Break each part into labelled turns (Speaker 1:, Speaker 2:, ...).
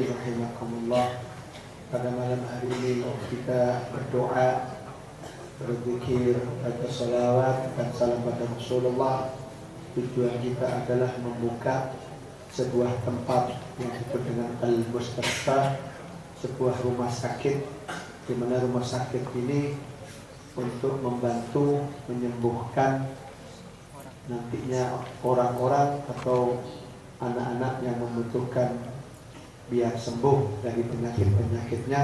Speaker 1: hadirin rahimakumullah. Pada malam hari ini kita berdoa, berzikir, baca salawat dan salam pada Rasulullah. Tujuan kita adalah membuka sebuah tempat yang disebut dengan Al-Mustashfa, sebuah rumah sakit, di mana rumah sakit ini untuk membantu menyembuhkan nantinya orang-orang atau anak-anak yang membutuhkan biar sembuh dari penyakit-penyakitnya.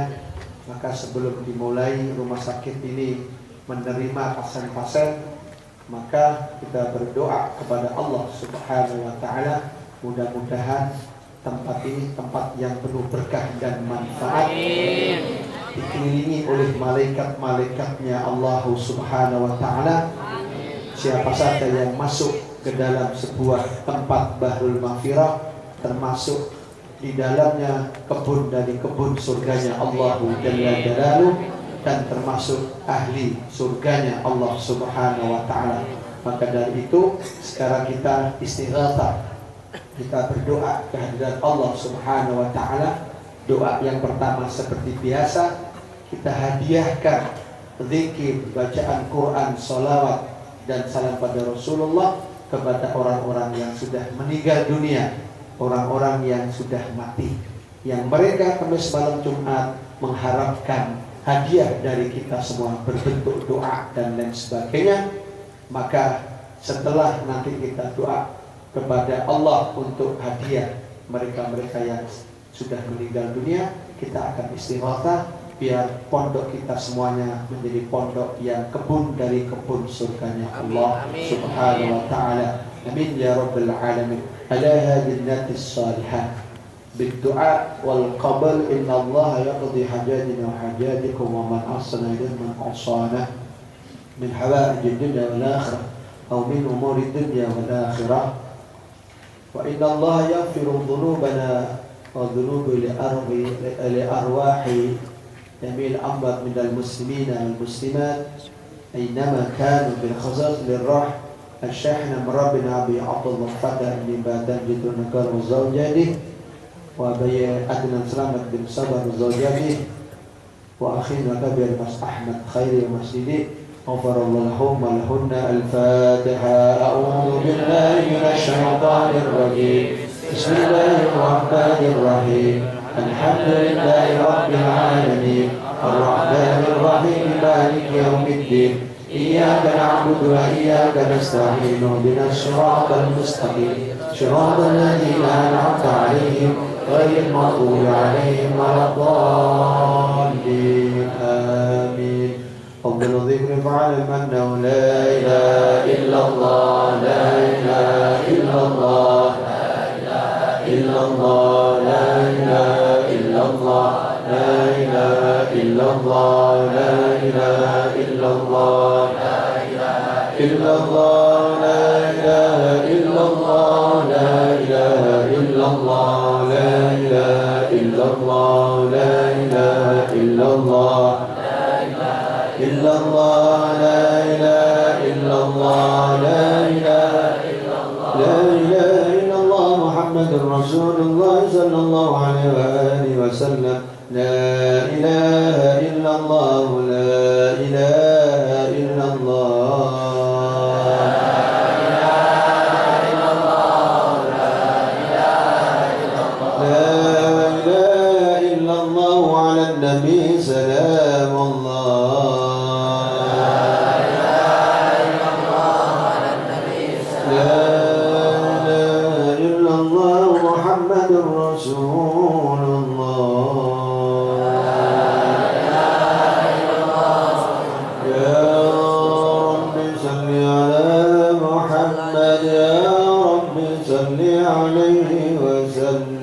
Speaker 1: Maka sebelum dimulai rumah sakit ini menerima pasien-pasien, maka kita berdoa kepada Allah Subhanahu wa Ta'ala, mudah-mudahan tempat ini tempat yang penuh berkah dan manfaat, dikelilingi oleh malaikat-malaikatnya Allah Subhanahu wa Ta'ala. Siapa saja yang masuk ke dalam sebuah tempat Bahrul Maghfirah, termasuk di dalamnya kebun dari kebun surganya Allah Jalla Jalaluh, dan termasuk ahli surganya Allah Subhanahu wa Ta'ala. Maka dari itu sekarang kita istighatsah, kita berdoa kehadirat Allah Subhanahu wa Ta'ala. Doa yang pertama seperti biasa, kita hadiahkan zikir, bacaan Quran, salawat dan salam pada Rasulullah kepada orang-orang yang sudah meninggal dunia, orang-orang yang sudah mati, yang mereka Kamis malam Jumat mengharapkan hadiah dari kita semua berbentuk doa dan lain sebagainya. Maka setelah nanti kita doa kepada Allah untuk hadiah mereka-mereka yang sudah meninggal dunia, kita akan istighatsah biar pondok kita semuanya menjadi pondok yang kebun dari kebun surganya Allah Subhanahu wa Ta'ala. Amin ya rabbal alamin. Ala hadhihi an-natis salihah bid-du'a wal qabl, inna Allah yaqdi hajatina wa hajatikum wa man asana man asana min hawaij ad-dunya wal akhirah aw min umuri ad-dunya wal akhirah. Wa inna Allah yaghfiru dhunubana wa dhunuba li arwahi جميع الأموات من المسلمين والمسلمات أينما كانوا بالخصاص للروح الشاحنة من ربنا أبي عبد الله فتح بن بادن جد النقار وزوجاته وأبي أدنى سلامة بن صبر وزوجاته وأخينا كبير مس أحمد خيري ومسجدي غفر الله لهم ولهن. الفاتحة. أعوذ بالله من الشيطان الرجيم. بسم الله الرحمن الرحيم. الحمد لله رب العالمين الرحمن الرحيم مالك يوم الدين إياك نعبد وإياك نستعين اهدنا الصراط المستقيم صراط الذين أنعمت عليهم غير المغضوب عليهم ولا الضالين. آمين. أفضل الذكر فاعلم أنه لا إله إلا الله لا إله إلا الله لا إله إلا الله لا إله إلا الله لا إله إلا الله لا إله إلا الله لا إله إلا الله لا إله إلا الله لا إله إلا الله لا إله إلا الله لا إله إلا الله لا إله إلا الله لا إله إلا الله لا إله إلا الله لا إله إلا الله محمد رسول الله صلى الله عليه وآله وسلم. لا إله إلا الله لا إله إلا الله على النبي سلام الله. لا إله إلا الله محمد رسول الله. يا رب صل على محمد يا رب صل عليه وسلم.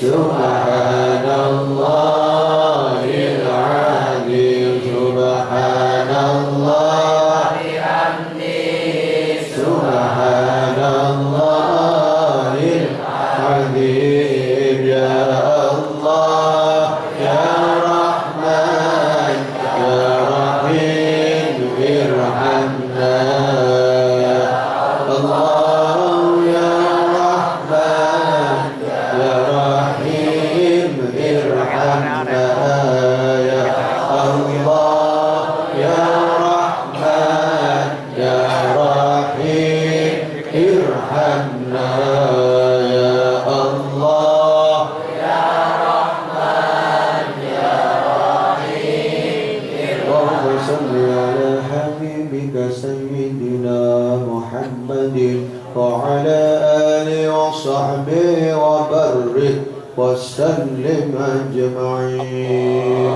Speaker 1: Subhanallahil azim. Subhanallah bihamdihi. Subhanallahil azim. Ya Allah ya Rahman ya Rahim irhamna. وسلم أجمعين.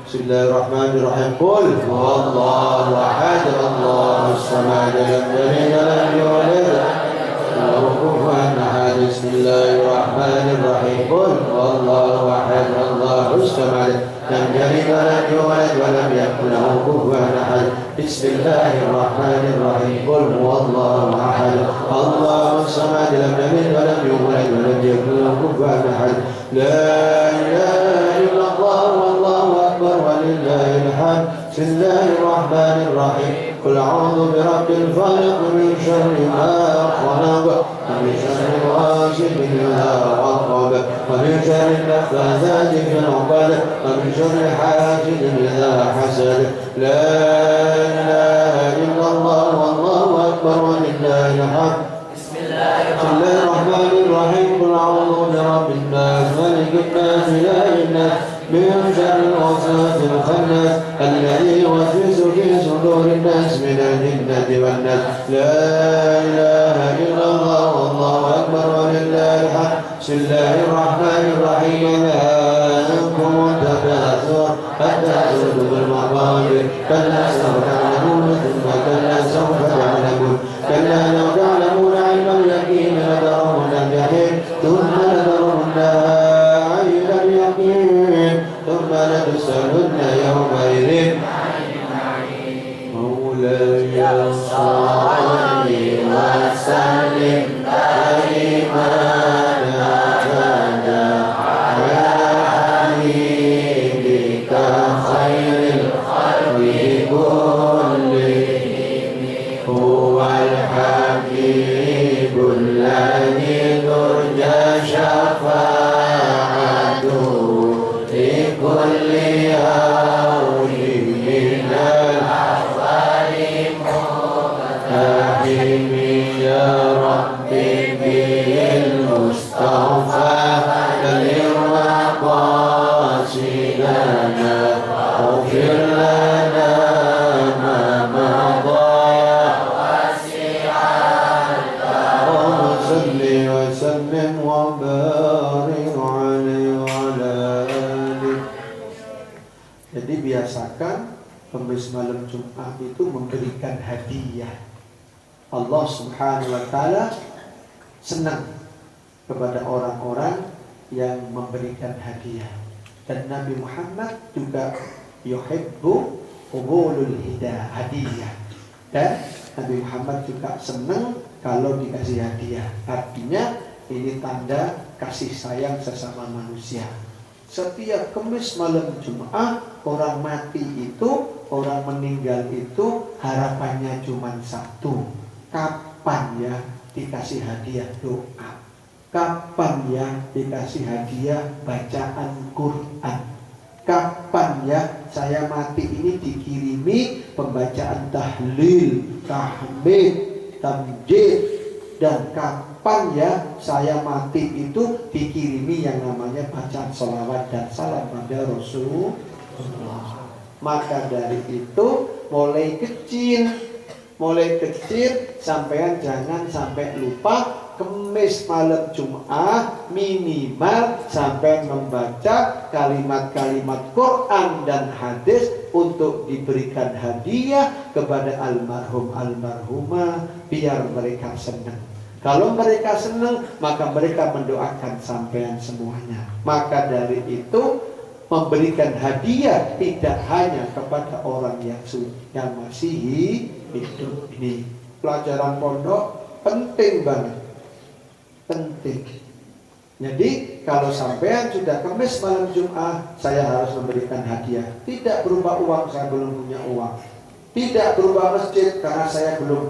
Speaker 1: بسم الله الرحمن الرحيم. قل هو الله أحد الله الصمد لم يلد ولم يولد له كفوا أحد. بسم الله الرحمن الرحيم. قل هو الله أحد الله الصمد لم يلد ولم يولد ولم يكن له كفوا أحد. بسم الله الرحمن الرحيم. قل هو الله أحد الله الصمد لم يلد ولم يولد ولم يكن له كفوا أحد. لا إله إلا الله والله أكبر ولله الحمد. بسم الله الرحمن الرحيم. قل أعوذ برب الفلق من شر ما خلق ومن شر غاسق إذا وقب ومن شر النفاثات في العقد ومن شر حاسد إذا حسد. لا إله إلا الله والله أكبر ولله الحمد. بسم الله الرحمن الرحيم. قل أعوذ برب الناس ملك الناس إله الناس من شر الوسواس الخناس الذي يوسوس في صدور الناس من الجنة والناس. لا إله إلا الله والله أكبر ولله الحمد. بسم الله الرحمن الرحيم. لا أنكم تكاثر حتى زرتم المقابر كلا سوف تعلمون ثم كلا سوف تعلمون كلا لو تعلمون علم اليقين لترون الجحيم ثم لترونها عين اليقين ثم لتسألن يومئذ مولاي صل وسلم دائما أبدا على حبيبك خير الخلق كلهم. هو الحبيب الذي ترجى شفاعته لكل هول من الأحوال مقتحم. يا ربي به المصطفى للمقاصدنا اغفر لنا ما مضى وسع اللهم صل وسلم وبارك عليه وعلى آله. Jadi biasakan Kemis malam Jumat itu memberikan hadiah. Allah Subhanahu wa Ta'ala senang kepada orang-orang yang memberikan hadiah. Dan Nabi Muhammad juga yuhibbu qubulul hadiah. Dan Nabi Muhammad juga senang kalau dikasih hadiah. Artinya ini tanda kasih sayang sesama manusia. Setiap Kemis malam Jumat orang mati itu, orang meninggal itu harapannya cuma satu. Kapan ya dikasih hadiah doa? Kapan ya dikasih hadiah bacaan Quran? Kapan ya saya mati ini dikirimi pembacaan tahlil, tahmid, tamjid? Dan kapan ya saya mati itu dikirimi yang namanya bacaan sholawat dan salam pada Rasulullah? Maka dari itu mulai kecil sampean jangan sampai lupa Kemis malam Jumat minimal sampai membaca kalimat-kalimat Quran dan hadis untuk diberikan hadiah kepada almarhum almarhumah biar mereka senang. Kalau mereka senang, maka mereka mendoakan sampean semuanya. Maka dari itu, memberikan hadiah tidak hanya kepada orang yang masih hidup ini. Pelajaran pondok penting banget. Penting. Jadi, kalau sampean sudah Kamis malam Jumat, saya harus memberikan hadiah. Tidak berupa uang, saya belum punya uang. Tidak berupa masjid karena saya belum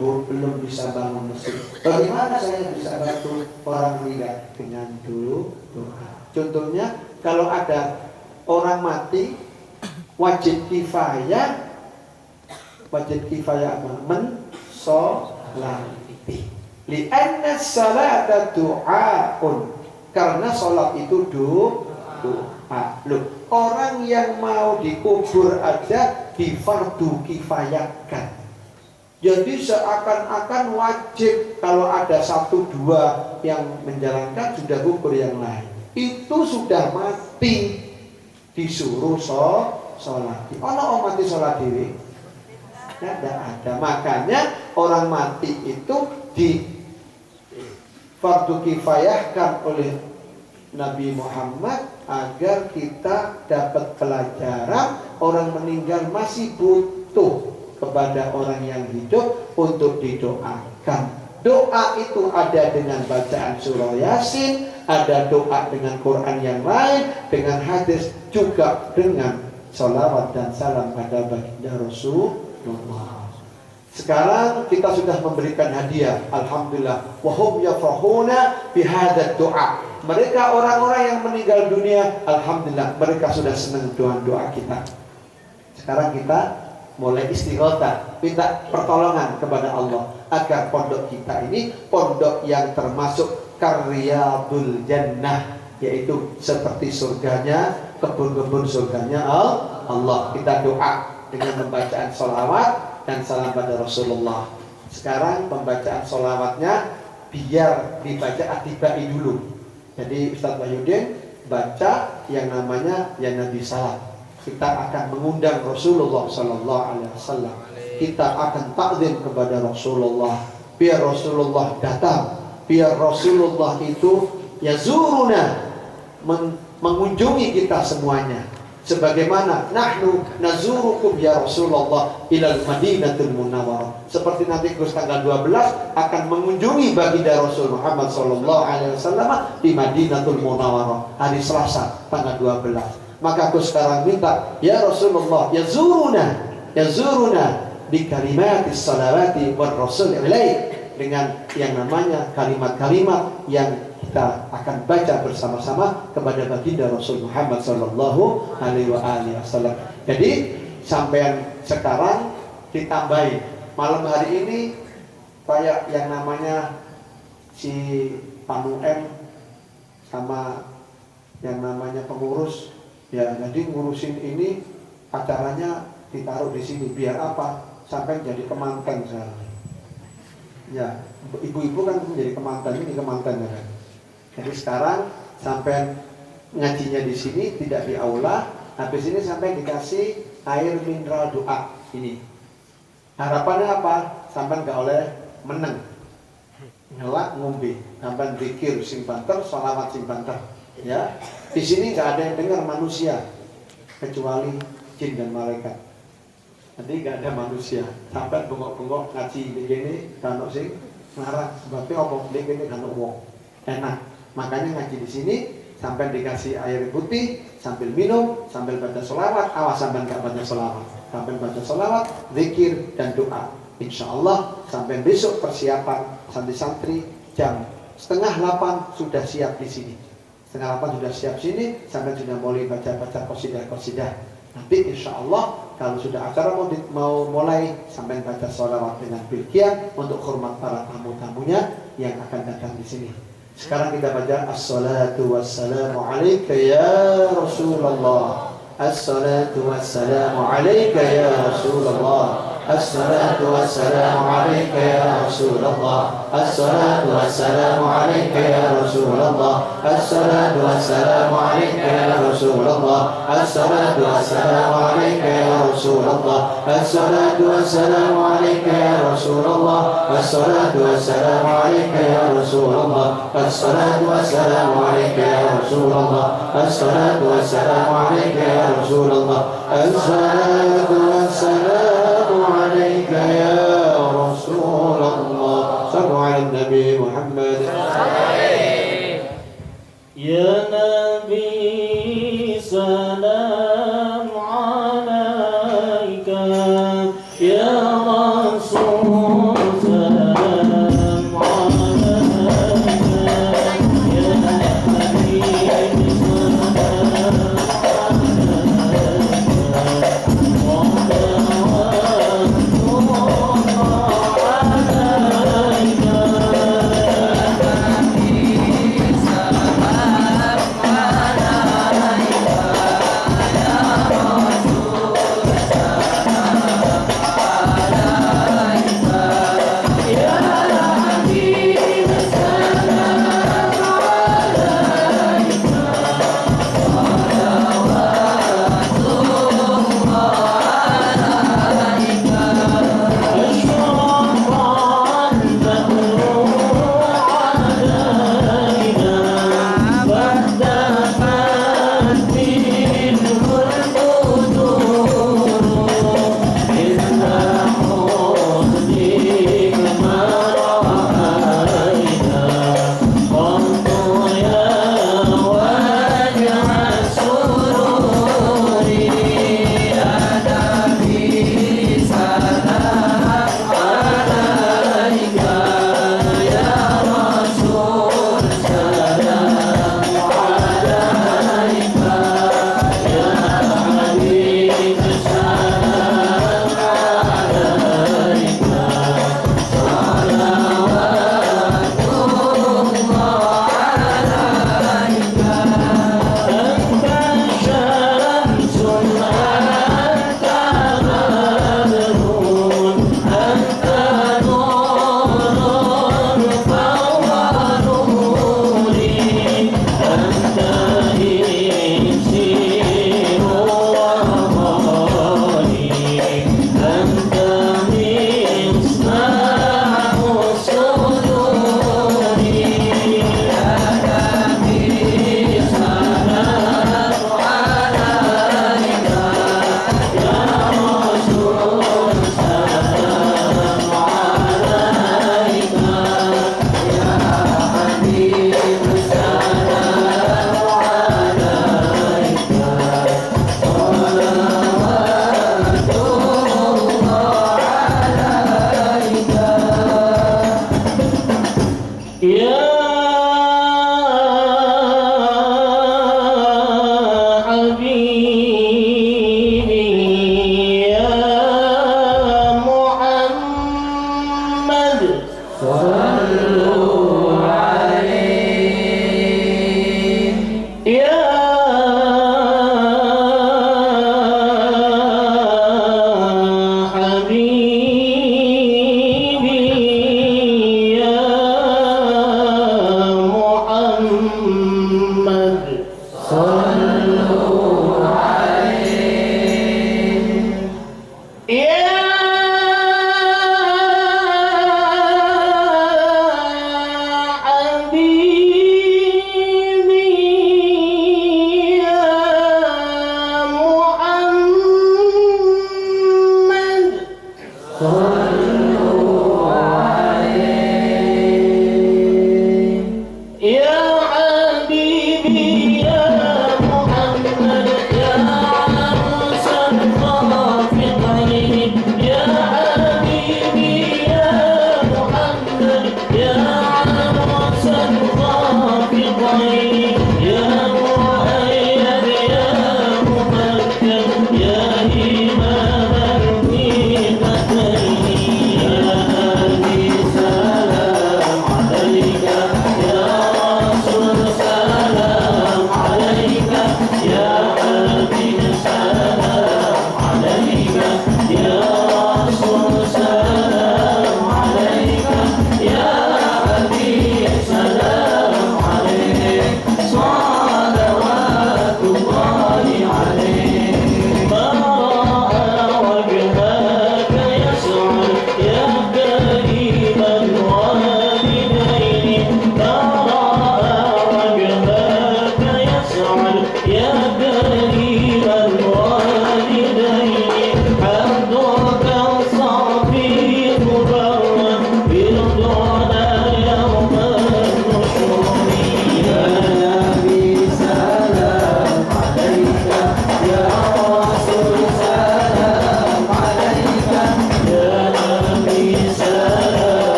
Speaker 1: bisa bangun masjid. Bagaimana saya bisa bantu orang meninggal? Dengan doa. Contohnya kalau ada orang mati wajib kifayah apa? Mensolati. Li'anna salata du'aun. Karena sholat itu doa. Loh, orang yang mau dikubur aja difardu kifayahkan. Jadi seakan-akan wajib kalau ada 1-2 yang menjalankan sudah kubur yang lain. Itu sudah mati disuruh sholat. Ono mati sholat diri. Tidak ada. Makanya orang mati itu di fardu kifayahkan oleh Nabi Muhammad agar kita dapat pelajaran. Orang meninggal masih butuh kepada orang yang hidup untuk didoakan. Doa itu ada dengan bacaan surah Yasin, ada doa dengan Quran yang lain, dengan hadis, juga dengan sholawat dan salam pada baginda Rasulullah. Sekarang kita sudah memberikan hadiah, alhamdulillah. Wahum yafrahuna bihadzal doa. Mereka orang-orang yang meninggal dunia, alhamdulillah, mereka sudah senang doa-doa kita. Sekarang kita mulai istighotsah, minta pertolongan kepada Allah agar pondok kita ini pondok yang termasuk karyadul jannah, yaitu seperti surganya, kebun-kebun surganya Allah. Kita doa dengan pembacaan sholawat dan salam pada Rasulullah. Sekarang pembacaan sholawatnya biar dibaca atibai dulu. Jadi Ustaz Wahyudin baca yang namanya ya Nabi Salam. Kita akan mengundang Rasulullah Sallallahu Alaihi Wasallam. Kita akan takzim kepada Rasulullah. Biar Rasulullah datang. Biar Rasulullah itu yazuruna, mengunjungi kita semuanya. Sebagaimana nahnu nazurukum ya Rasulullah ilal Madinatul Munawwarah. Seperti nanti Gus tanggal 12 akan mengunjungi baginda Rasul Muhammad sallallahu alaihi wasallam di Madinatul Munawwarah hari Selasa tanggal 12. Maka aku sekarang minta ya Rasulullah yazuruna bi kalimatis salawati war rasul ilaih, dengan yang namanya kalimat-kalimat yang kita akan baca bersama-sama kepada baginda Rasul Muhammad sallallahu alaihi wasallam. Jadi sampai sekarang ditambahi malam hari ini kayak yang namanya si Panu M sama yang namanya pengurus ya, jadi ngurusin ini acaranya ditaruh di sini biar apa? Sampai jadi kemanten sekarang. Ya, ibu-ibu kan menjadi kemanten, ini kemanten ya kan. Jadi sekarang sampai ngajinya di sini tidak di aula, habis ini sampai dikasih air mineral doa ini. Harapannya apa? Sampai nggak oleh meneng, ngelak ngombe, sampai zikir sing banter, sholawat sing banter. Ya, di sini nggak ada yang dengar manusia kecuali jin dan malaikat. Nanti nggak ada manusia. Sampai bengok-bengok ngaji begini, kalau sing marah sebabnya omong begini kalau wong enak. Makanya ngaji di sini sampai dikasih air putih, sambil minum, sambil baca sholawat. Awas sampai nggak baca sholawat, sampai baca sholawat, zikir dan doa. Insya Allah sampai besok persiapan santri-santri jam 7:30 sudah siap di sini. 7:30 sudah siap sini, sampai sudah mulai baca-baca qasidah-qasidah. Nanti insya Allah kalau sudah acara mau mulai, sampai baca sholawat dengan bilqiah untuk hormat para tamu-tamunya yang akan datang di sini. Sekarang kita baca as-salatu wassalamu alaika ya Rasulullah. As-salatu wassalamu alaika ya Rasulullah. الصلاة والسلام عليك يا رسول الله الصلاة والسلام عليك يا رسول الله الصلاة والسلام عليك يا رسول الله الصلاة والسلام عليك يا رسول الله الصلاة والسلام عليك يا رسول الله الصلاة والسلام عليك يا رسول الله الصلاة والسلام عليك يا رسول الله الصلاة والسلام عليك يا رسول الله الصلاة والسلام عليك يا رسول الله صلوا على النبي محمد
Speaker 2: يا نبي سلام عليك يا رسول سلام عليك يا نبي سلام عليك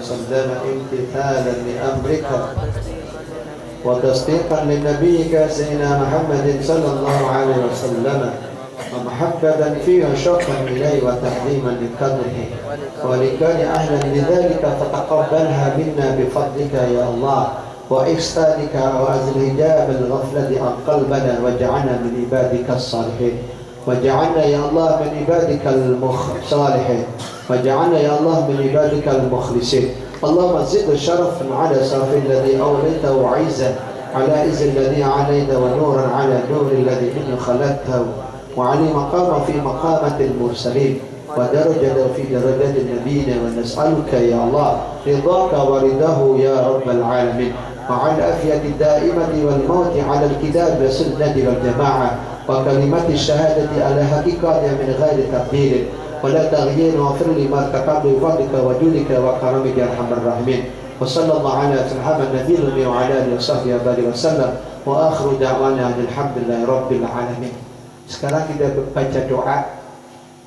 Speaker 1: وسلم امتثالا لأمرك وتصديقا لنبيك سيدنا محمد صلى الله عليه وسلم ومحببا فيه وشوقا إليه وتعظيما لقدره ولكان أهلا لذلك فتقبلها منا بفضلك يا الله وإحسانك وأزل حجاب الغفلة عن قلبنا واجعلنا من عبادك الصالحين وجعلنا يا الله من عبادك الصالحين وجعلنا يا الله من عبادك المخلصين اللهم زد شرفا على شرف الذي أوليته وعزا على عز الذي عليت ونورا على نور الذي منه خلقته وعلي مقام في مقامة المرسلين ودرجة في درجات النبيين ونسألك يا الله رضاك ورضاه يا رب العالمين وعلى العافية الدائمة والموت على الكتاب والسنة والجماعة وكلمة الشهادة على حقيقة من غير تقدير ولا تغيير واغفر لي ما ارتكبت بفضلك وجودك وكرمك يا ارحم الراحمين وصلى الله على محمد النبي الأمي وعلى آله وصحبه وسلم وآخر دعوانا الحمد لله رب العالمين. Sekarang kita baca doa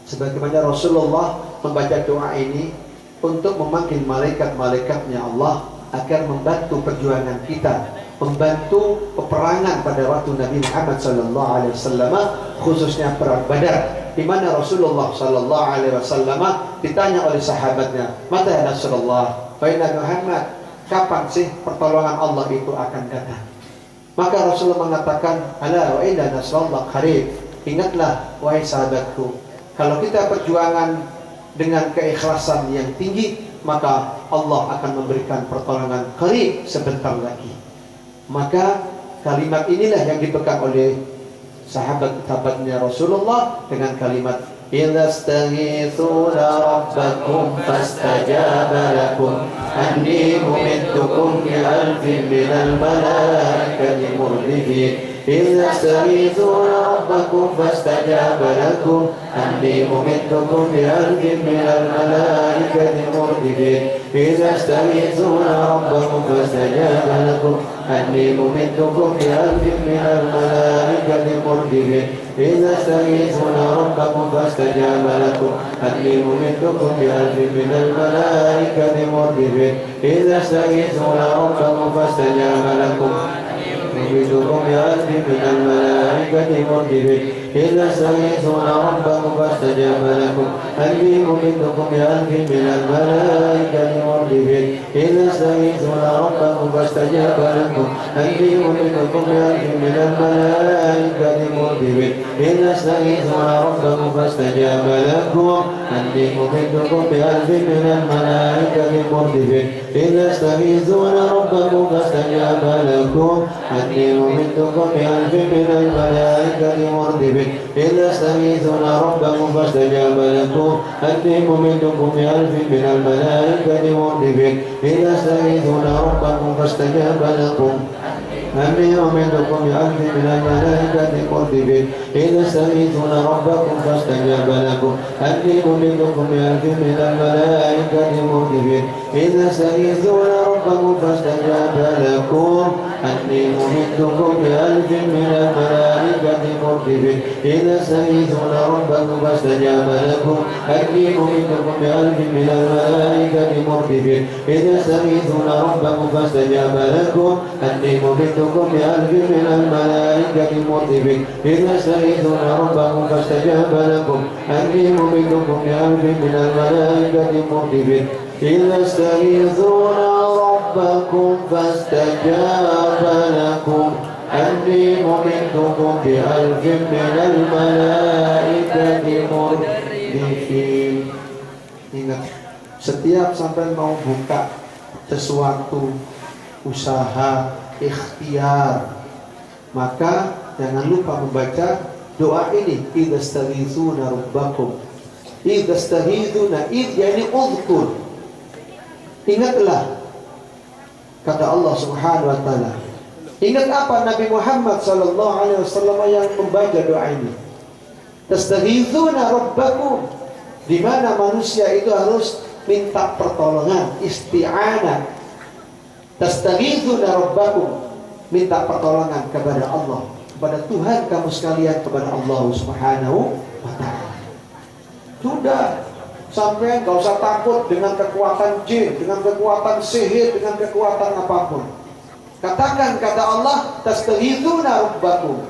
Speaker 1: sebagaimana Rasulullah membaca doa ini untuk memanggil malaikat-malaikatnya Allah agar membantu perjuangan kita, membantu peperangan pada waktu Nabi Muhammad SAW, khususnya perang Badar, di mana Rasulullah SAW ditanya oleh sahabatnya, "Mata ya Rasulullah, wahai Nabi Muhammad, kapan sih pertolongan Allah itu akan datang?" Maka Rasulullah mengatakan, "Ala wa inna nasrallah qarib." Ingatlah wahai sahabatku, kalau kita perjuangan dengan keikhlasan yang tinggi, maka Allah akan memberikan pertolongan qarib sebentar lagi. Maka kalimat inilah yang dipegang oleh sahabat-sahabatnya Rasulullah dengan kalimat idza staghithuna rabbakum fastajaba lakum anni mumiddukum bi alfin minal malaikati murdifin idza staghithuna rabbakum fastajaba lakum anni mumiddukum bi alfin minal malaikati murdifin idza staghithuna rabbakum fastajaba lakum anni mumiddukum bi alfin minal malaikati murdifin idza staghithuna rabbakum fastajaba lakum anni mumiddukum bi alfin minal malaikati murdifin idza staghithuna rabbakum fastajaba lakum ممدكم بألف من الملائكة مردفين إذا استغيثون ربكم فاستجاب لكم أني ممدكم بألف من الملائكة مردفين إذا استغيثون ربكم فاستجاب لكم أني ممدكم بألف من الملائكة مردفين إذا استغيثون ربكم فاستجاب لكم أني ممدكم بألف من الملائكة مردفين إذا استغيثون ربكم فاستجاب لكم أني ممدكم بألف من الملائكة مردفين إذا استغيثون ربكم فاستجاب لكم أني ممدكم بألف من الملائكة مردفين إذا استغيثون ربكم فاستجاب لكم أني ممدكم بألف من الملائكة مردفين إذا استغيثون ربكم فاستجاب لكم أني ممدكم بألف من الملائكة مردفين إذا استغيثون ربكم فاستجاب لكم أني ممدكم بألف من الملائكة مردفين إذا استغيثون ربكم فاستجاب لكم أني ممدكم بألف من الملائكة مردفين إذا استغيثون ربكم فاستجاب لكم أني ممدكم بألف من الملائكة مردفين إذا استغيثون ربكم فاستجاب لكم أني ممدكم بألف من الملائكة مردفين إذا استغيثون ربكم فاستجاب لكم أني ممدكم بألف من الملائكة مردفين. Ingat, setiap sampai mau buka sesuatu usaha ikhtiar, maka jangan lupa membaca doa ini, idza staghithuna rabbakum. Idza staghithuna, yani udhkur. Ingatlah kata Allah Subhanahu wa taala. Ingat apa Nabi Muhammad sallallahu alaihi wasallam yang membaca doa ini. Tastaghithuna rabbakum, di mana manusia itu harus minta pertolongan, isti'anah. Tastaghithuna rabbakum, minta pertolongan kepada Allah, kepada Tuhan kamu sekalian, kepada Allah Subhanahu wa taala. Sudah, Sampai gak usah takut dengan kekuatan jin, dengan kekuatan sihir, dengan kekuatan apapun. Katakan kata Allah, tastaghithuna rabbakum.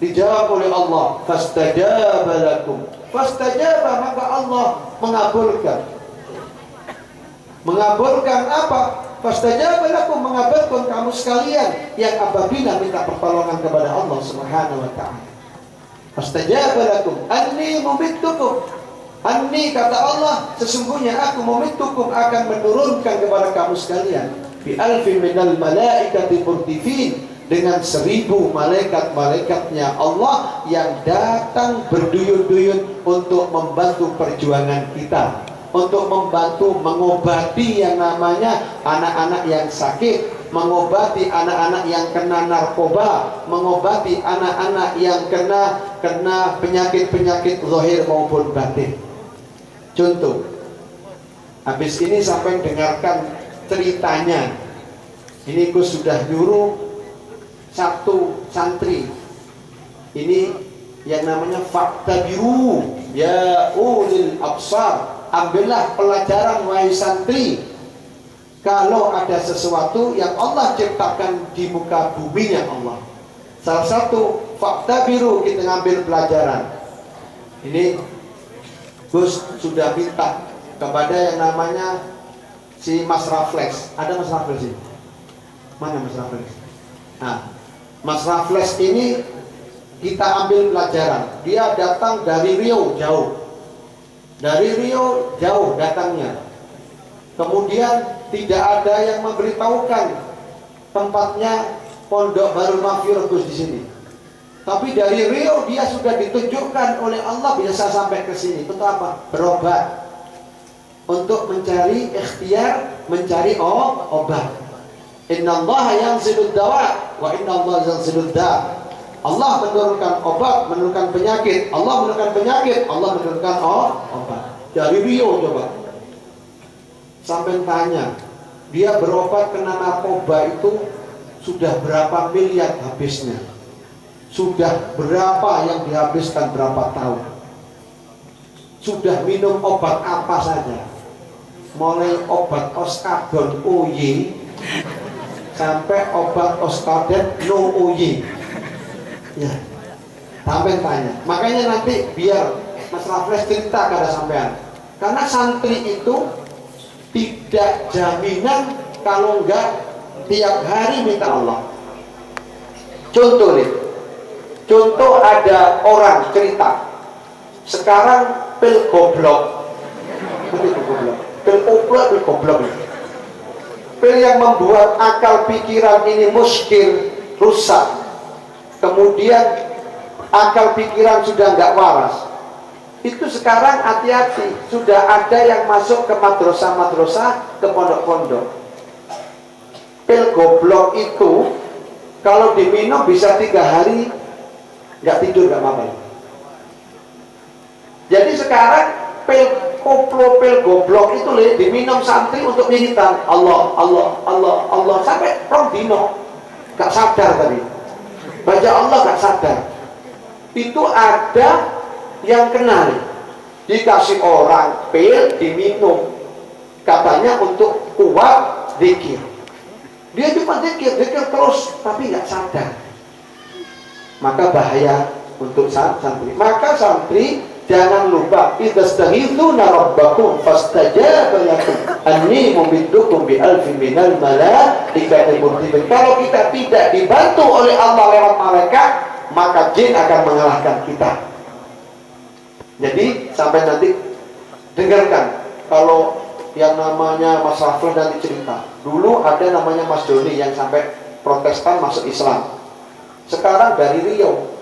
Speaker 1: Dijawab oleh Allah, fastajaba lakum. Fastajaba, maka Allah mengabulkan. Mengabulkan apa? Fastajaba lakum, mengabulkan kamu sekalian yang apabila minta pertolongan kepada Allah Subhanahu wa taala. Fastajaba lakum anni mumittukum. Anni, kata Allah, sesungguhnya aku mumittukum, akan menurunkan kepada kamu sekalian bi alfi minal malaikati murdifin, dengan 1000 malaikat-malaikatnya Allah yang datang berduyun-duyun untuk membantu perjuangan kita, untuk membantu mengobati yang namanya anak-anak yang sakit, mengobati anak-anak yang kena narkoba, mengobati anak-anak yang kena penyakit-penyakit zahir maupun batin. Contoh, habis ini sampai dengarkan ceritanya. Ini aku sudah nyuruh satu santri, ini yang namanya fakta biru, ya ulil absar, ambillah pelajaran wahai santri. Kalau ada sesuatu yang Allah ciptakan di muka buminya Allah, salah satu fakta biru, kita ngambil pelajaran. Ini Gus sudah minta kepada yang namanya si Mas Raffles. Ada Mas Raffles ini? Mana Mas Raffles? Nah, Mas Raffles ini kita ambil pelajaran. Dia datang dari Riau jauh. Dari Riau jauh datangnya. Kemudian tidak ada yang memberitahukan tempatnya Pondok Baru Maghfirah Gus di sini. Tapi dari Riau dia sudah ditunjukkan oleh Allah bisa sampai ke sini. Untuk apa? Berobat. Untuk mencari ikhtiar, mencari obat. Innallaha yanzilud dawa wa innallaha yanzilud da. Allah menurunkan obat, menurunkan penyakit. Allah menurunkan penyakit, Allah menurunkan obat. Dari Riau coba. Sampai tanya, dia berobat kena narkoba itu sudah berapa miliar habisnya? Sudah berapa yang dihabiskan berapa tahun? Sudah minum obat apa saja? Mulai obat Oskadon OY sampai obat Oskaden no OY. Ya, sampai tanya. Makanya nanti biar Mas Raffles cerita kepada sampean. Karena santri itu tidak jaminan kalau enggak tiap hari minta Allah. Contoh nih. Contoh ada orang cerita, sekarang pil goblok, pil goblok, pil yang membuat akal pikiran ini muskil, rusak. Kemudian akal pikiran sudah nggak waras. Itu sekarang hati-hati, sudah ada yang masuk ke madrasah-madrasah, ke pondok-pondok. Pil goblok itu kalau diminum bisa 3 hari nggak tidur, nggak apa-apa. Jadi sekarang pil koplo, pil goblok itu diminum santri untuk militan Allah, Allah, Allah, Allah sampai dino nggak sadar tadi. Baca Allah nggak sadar. Itu ada yang kenal, dikasih orang pil diminum, katanya untuk kuat zikir. Dia cuma zikir terus, tapi nggak sadar. Maka bahaya untuk santri. Maka santri jangan lupa, idzastaghithuna rabbakum fastajaba lakum anni mumiddukum bi alfin minal malaikati murdifin. Kalau kita tidak dibantu oleh Allah lewat malaikat, maka jin akan mengalahkan kita. Jadi sampai nanti dengarkan, kalau yang namanya Mas Raffles nanti cerita, dulu ada namanya Mas Doni yang sampai Protestan masuk Islam. Sekarang dari Riau,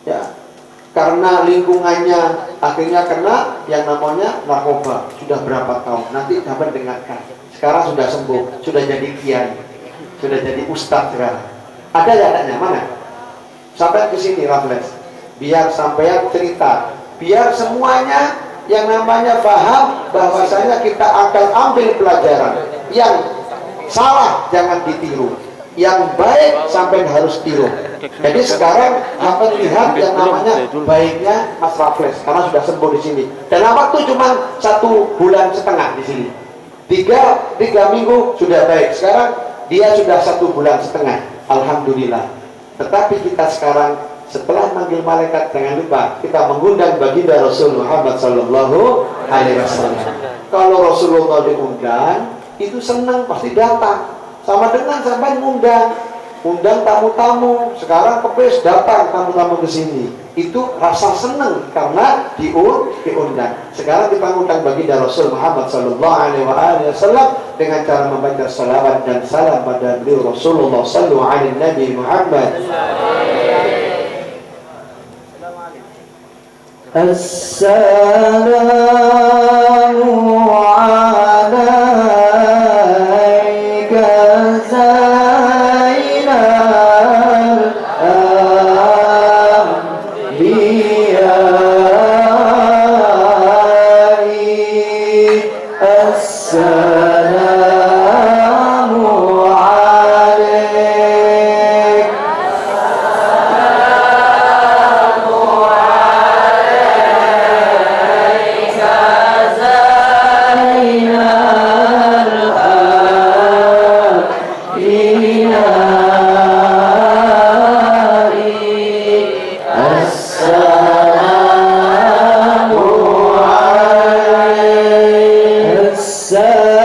Speaker 1: ya, karena lingkungannya akhirnya kena yang namanya narkoba. Sudah berapa tahun? Nanti dapat dengarkan. Sekarang sudah sembuh, sudah jadi kiai, sudah jadi ustadz sekarang. Ada datanya mana? Sampai ke sini Raffles, biar sampean cerita, biar semuanya yang namanya paham bahwasanya kita akan ambil pelajaran. Yang salah jangan ditiru. yang baik sampai harus tiru. Jadi sekarang sampai lihat yang namanya baiknya Mas Raffles karena sudah sembuh di sini. Dan waktu cuma 1,5 bulan di sini. 3 minggu sudah baik. Sekarang dia sudah 1,5 bulan. Alhamdulillah. Tetapi kita sekarang setelah manggil malaikat, jangan lupa kita mengundang baginda Rasul Muhammad Sallallahu Alaihi Wasallam. Kalau Rasulullah diundang, itu senang pasti datang. Sama dengan sampai undang tamu-tamu. Sekarang kepes datang tamu-tamu ke sini. Itu rasa senang karena diundang. Sekarang kita undang baginda Rasul Muhammad Sallallahu Alaihi Wasallam dengan cara membaca salawat dan salam pada beliau Rasulullah Sallallahu Alaihi Nabi Muhammad. Assalamu alayka Zainal Anbiya'i. Assalamu alayka Assalamu alayka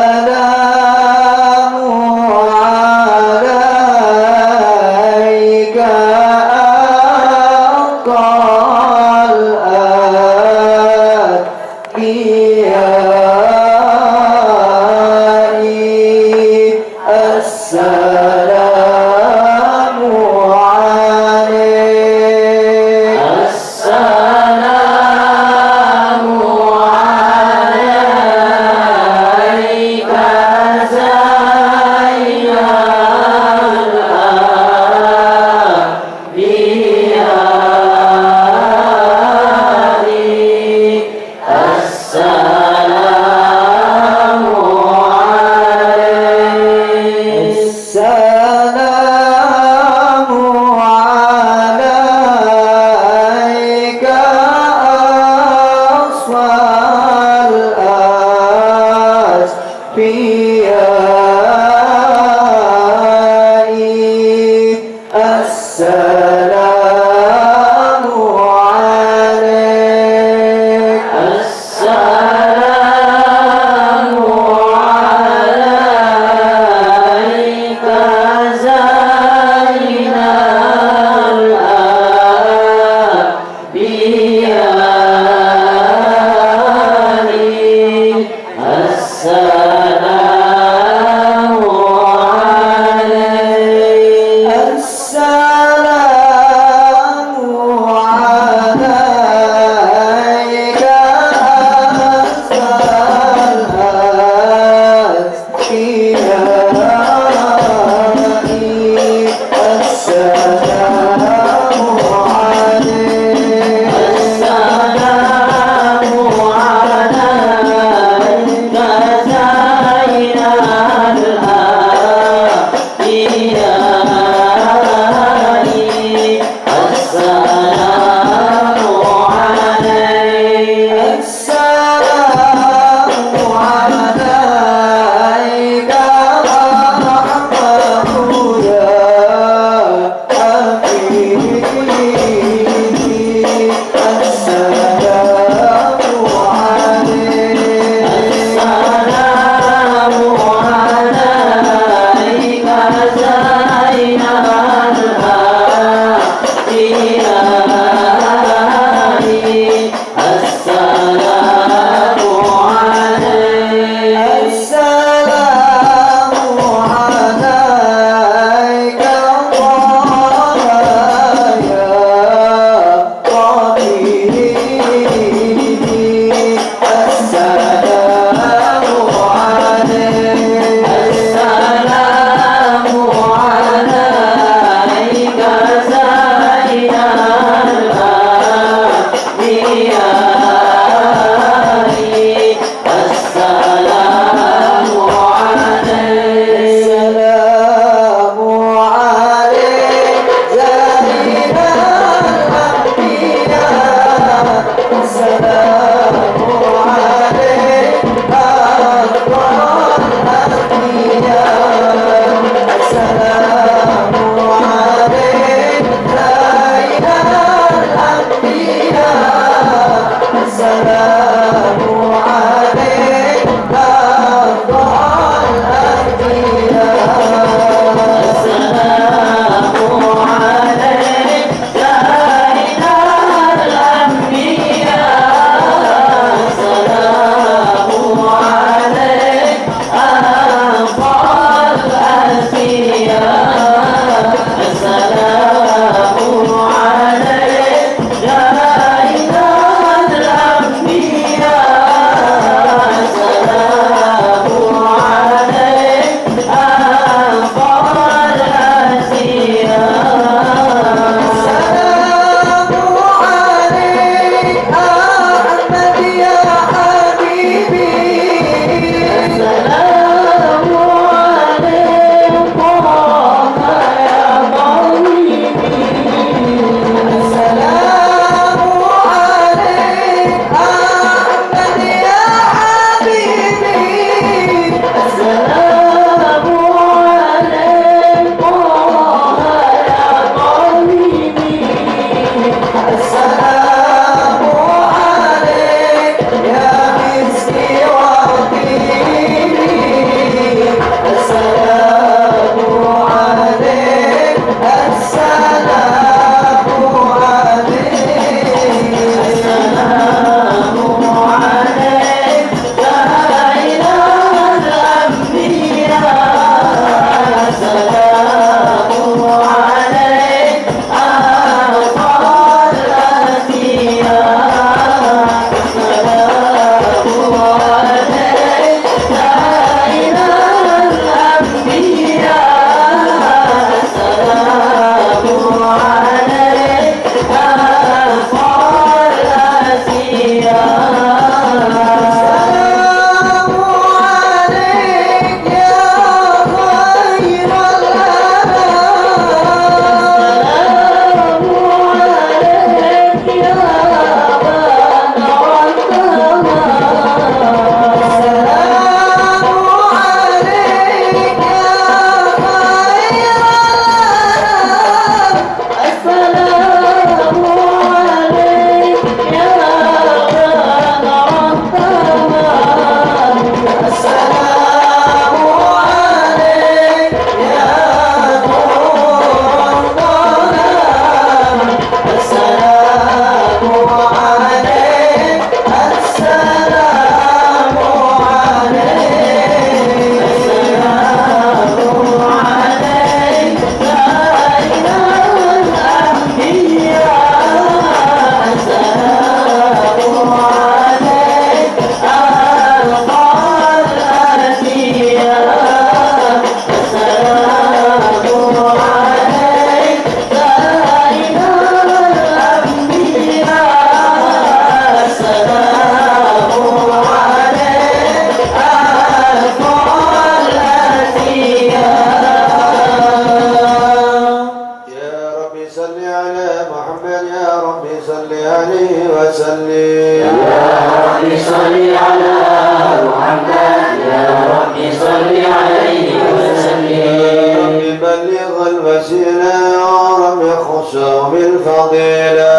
Speaker 1: الوسيلة يا رب خصه بالفضيلة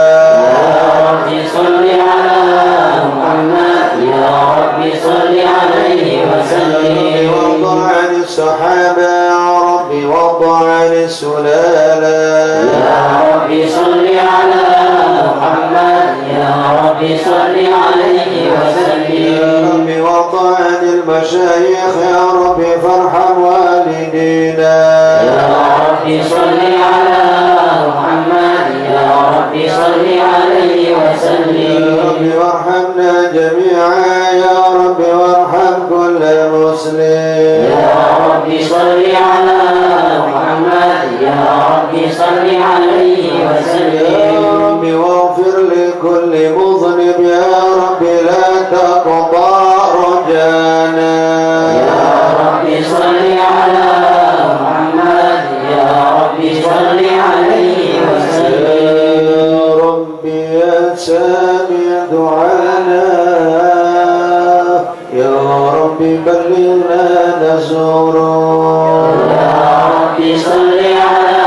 Speaker 2: يا رب صل على محمد يا رب صل عليه وسلم
Speaker 1: وارض عن الصحابة يا رب وارض عن السلالة
Speaker 2: يا رب صل على محمد يا رب صل عليه وسلم
Speaker 1: يا رب وارض عن المشايخ يا رب فارحم والدينا
Speaker 2: يا رب صل على محمد يا رب صل عليه وسلم
Speaker 1: يا رب وارحمنا جميعا يا رب وارحم كل مسلم
Speaker 2: يا رب صل على محمد يا رب صل عليه
Speaker 1: يا
Speaker 2: وسلم
Speaker 1: رب واغفر لكل مذنب يا رب لا تقضى رجانا
Speaker 2: يا رب صل على محمد يا رب صل عليه وسلم
Speaker 1: يا رب يا سامع دعانا يا رب بلغنا نزورا
Speaker 2: يا رب صل على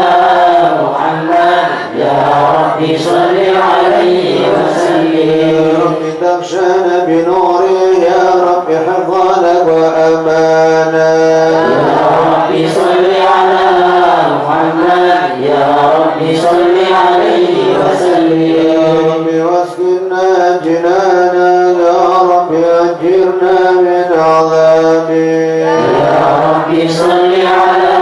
Speaker 2: محمد يا رب صل عليه وسلم
Speaker 1: يا رب تغشانا بنوره يا رب حفظنا وأمانا
Speaker 2: يا رب صل على محمد يا رب صل عليه وسلم
Speaker 1: يا رب واسكننا جنانا يا رب أجرنا من عذابه
Speaker 2: يا رب صل على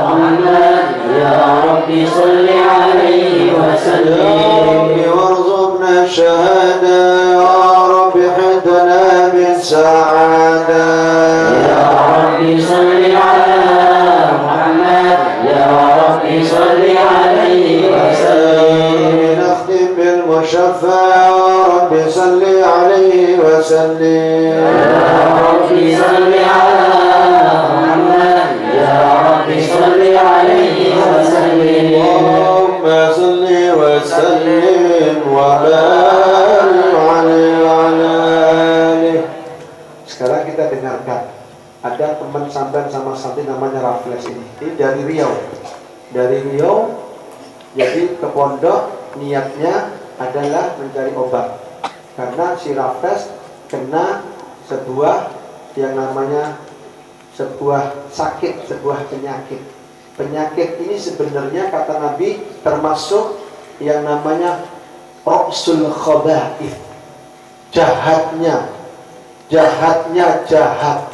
Speaker 2: محمد يا رب صل عليه
Speaker 1: يا
Speaker 2: وسلم
Speaker 1: رب وارزقنا الشهادة يا رب حدنا من سعادة
Speaker 2: يا رب صل على محمد يا رب صل عليه وسلم
Speaker 1: نختم بالمشفع يا رب صل عليه وسلم
Speaker 2: يا رب صل على محمد يا رب صل عليه وسلم
Speaker 1: اللهم صل وسلم وبارك عليه وعلى آله. Sekarang kita dengarkan, ada teman sampean sama santri namanya Raffles ini dari Riau. Dari Riau, jadi ke pondok niatnya adalah mencari obat. Karena si Raffles kena sebuah yang namanya sebuah sakit, sebuah penyakit. Penyakit ini sebenarnya kata Nabi termasuk yang namanya Ra'sul Khaba'ith. Jahatnya jahat.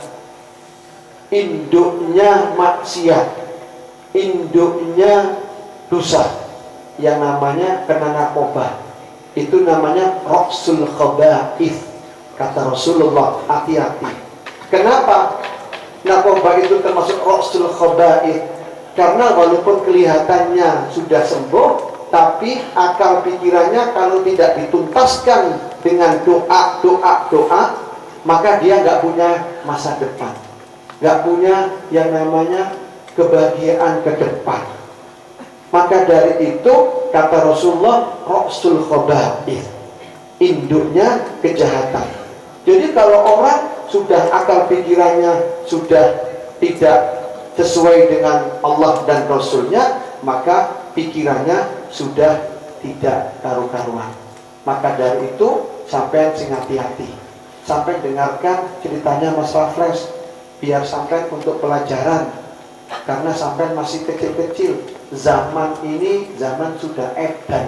Speaker 1: Induknya maksiat. Induknya dosa. Yang namanya kena narkoba. Itu namanya Ra'sul Khaba'ith. Kata Rasulullah, hati-hati. Kenapa narkoba itu termasuk Ra'sul Khaba'ith? Karena walaupun kelihatannya sudah sembuh, tapi akal pikirannya kalau tidak dituntaskan dengan doa, maka dia nggak punya masa depan, nggak punya yang namanya kebahagiaan ke depan. Maka dari itu kata Rasulullah, Ra'sul Khaba'ith, induknya kejahatan. Jadi kalau orang sudah akal pikirannya sudah tidak sesuai dengan Allah dan Rasulnya, maka pikirannya sudah tidak karu-karuan. Maka dari itu sampai sing hati-hati, sampai dengarkan ceritanya Mas Raffles, biar sampai untuk pelajaran. Karena sampai masih kecil-kecil. Zaman ini zaman sudah edan,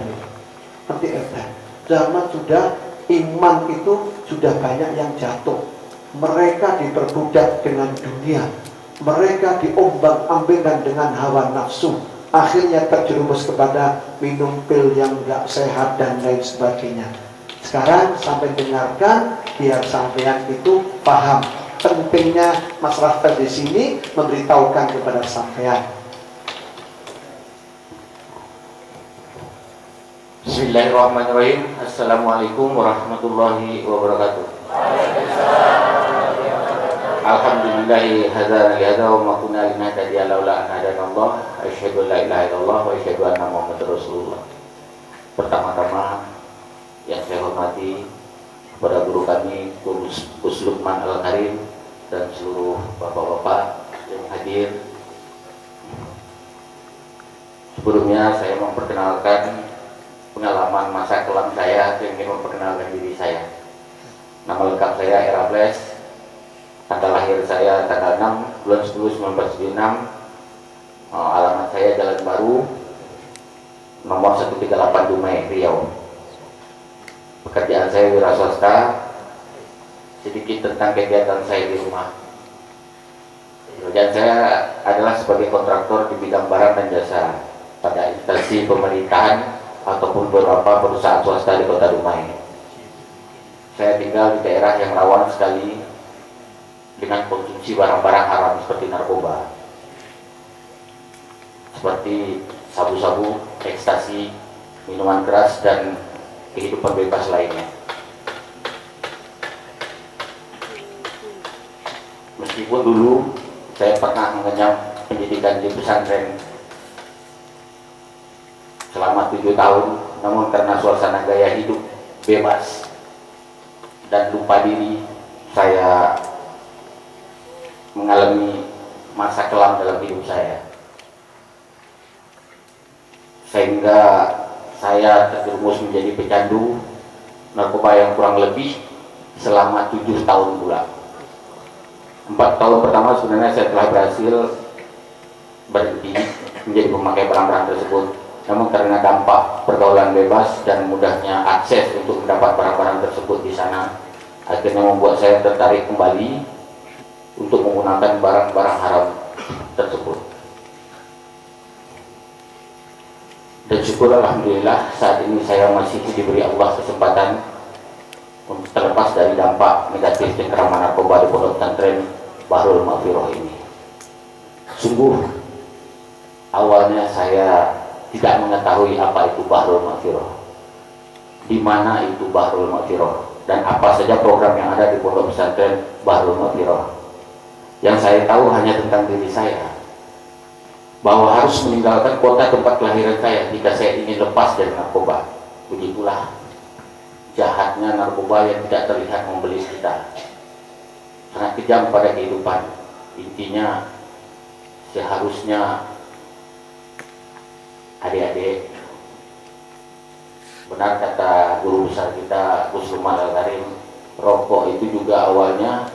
Speaker 1: nanti edan. Zaman sudah iman itu sudah banyak yang jatuh. Mereka diperbudak dengan dunia. Mereka diombang-ambingkan dengan hawa nafsu. Akhirnya terjerumus kepada minum pil yang gak sehat dan lain sebagainya. Sekarang sampai dengarkan, biar sampean itu paham pentingnya Mas Raffles di sini memberitahukan kepada sampean.
Speaker 2: Bismillahirrahmanirrahim. Assalamualaikum warahmatullahi wabarakatuh. Alhamdulillahi hadana li hada wa ma kunna linahtadiya laula an hadana Allah. Asyhadu an la ilaha illallah wa asyhadu anna Muhammadar Rasulullah. Pertama-tama yang saya hormati kepada guru kami Gus Lukman Al-Karim dan seluruh bapak-bapak yang hadir. Sebelumnya saya memperkenalkan pengalaman masa kelam saya, ingin memperkenalkan diri saya. Nama lengkap saya Erafles, tanggal lahir saya tanggal 6 bulan 10 1976, alamat saya Jalan Baru, nomor 138 Dumai, Riau. Pekerjaan saya wira swasta. Sedikit tentang kegiatan saya di rumah. Pekerjaan saya adalah sebagai kontraktor di bidang barang dan jasa pada instansi pemerintahan ataupun beberapa perusahaan swasta di Kota Dumai. Saya tinggal di daerah yang rawan sekali dengan konsumsi barang-barang haram seperti narkoba, seperti sabu-sabu, ekstasi, minuman keras, dan kehidupan bebas lainnya. Meskipun dulu saya pernah mengenyam pendidikan di pesantren selama 7 tahun, namun karena suasana gaya hidup bebas dan lupa diri, saya mengalami masa kelam dalam hidup saya, sehingga saya terjerumus menjadi pecandu narkoba yang kurang lebih selama 7 tahun pula. 4 tahun pertama sebenarnya saya telah berhasil berhenti menjadi pemakai barang-barang tersebut, namun karena dampak pergaulan bebas dan mudahnya akses untuk mendapat barang-barang tersebut di sana, akhirnya membuat saya tertarik kembali untuk menggunakan barang-barang haram tersebut. Dan syukur alhamdulillah saat ini saya masih diberi Allah kesempatan untuk terlepas dari dampak negatif cengkeraman narkoba di pondok pesantren Bahrul Maghfirah ini. Sungguh awalnya saya tidak mengetahui apa itu Bahrul Maghfirah, di mana itu Bahrul Maghfirah, dan apa saja program yang ada di pondok pesantren Bahrul Maghfirah. Yang saya tahu hanya tentang diri saya, bahwa harus meninggalkan kota tempat kelahiran saya jika saya ingin lepas dari narkoba. Begitulah jahatnya narkoba yang tidak terlihat membeli kita. Sangat kejam pada kehidupan. Intinya seharusnya adik-adik, benar kata guru besar kita Gus Luman Al-Karim, rokok itu juga awalnya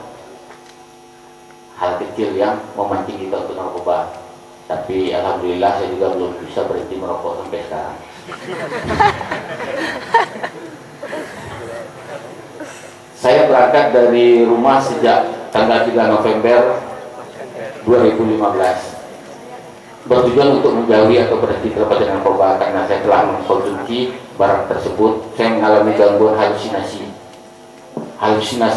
Speaker 2: hal kecil yang memancing kita untuk narkoba. Tapi alhamdulillah saya juga belum bisa berhenti merokok sampai sekarang. Saya berangkat dari rumah sejak tanggal 3 November 2015 bertujuan untuk menjauhi atau berhenti terlepas dari narkoba. Karena saya telah mengkonsumsi barang tersebut, saya mengalami gangguan halusinasi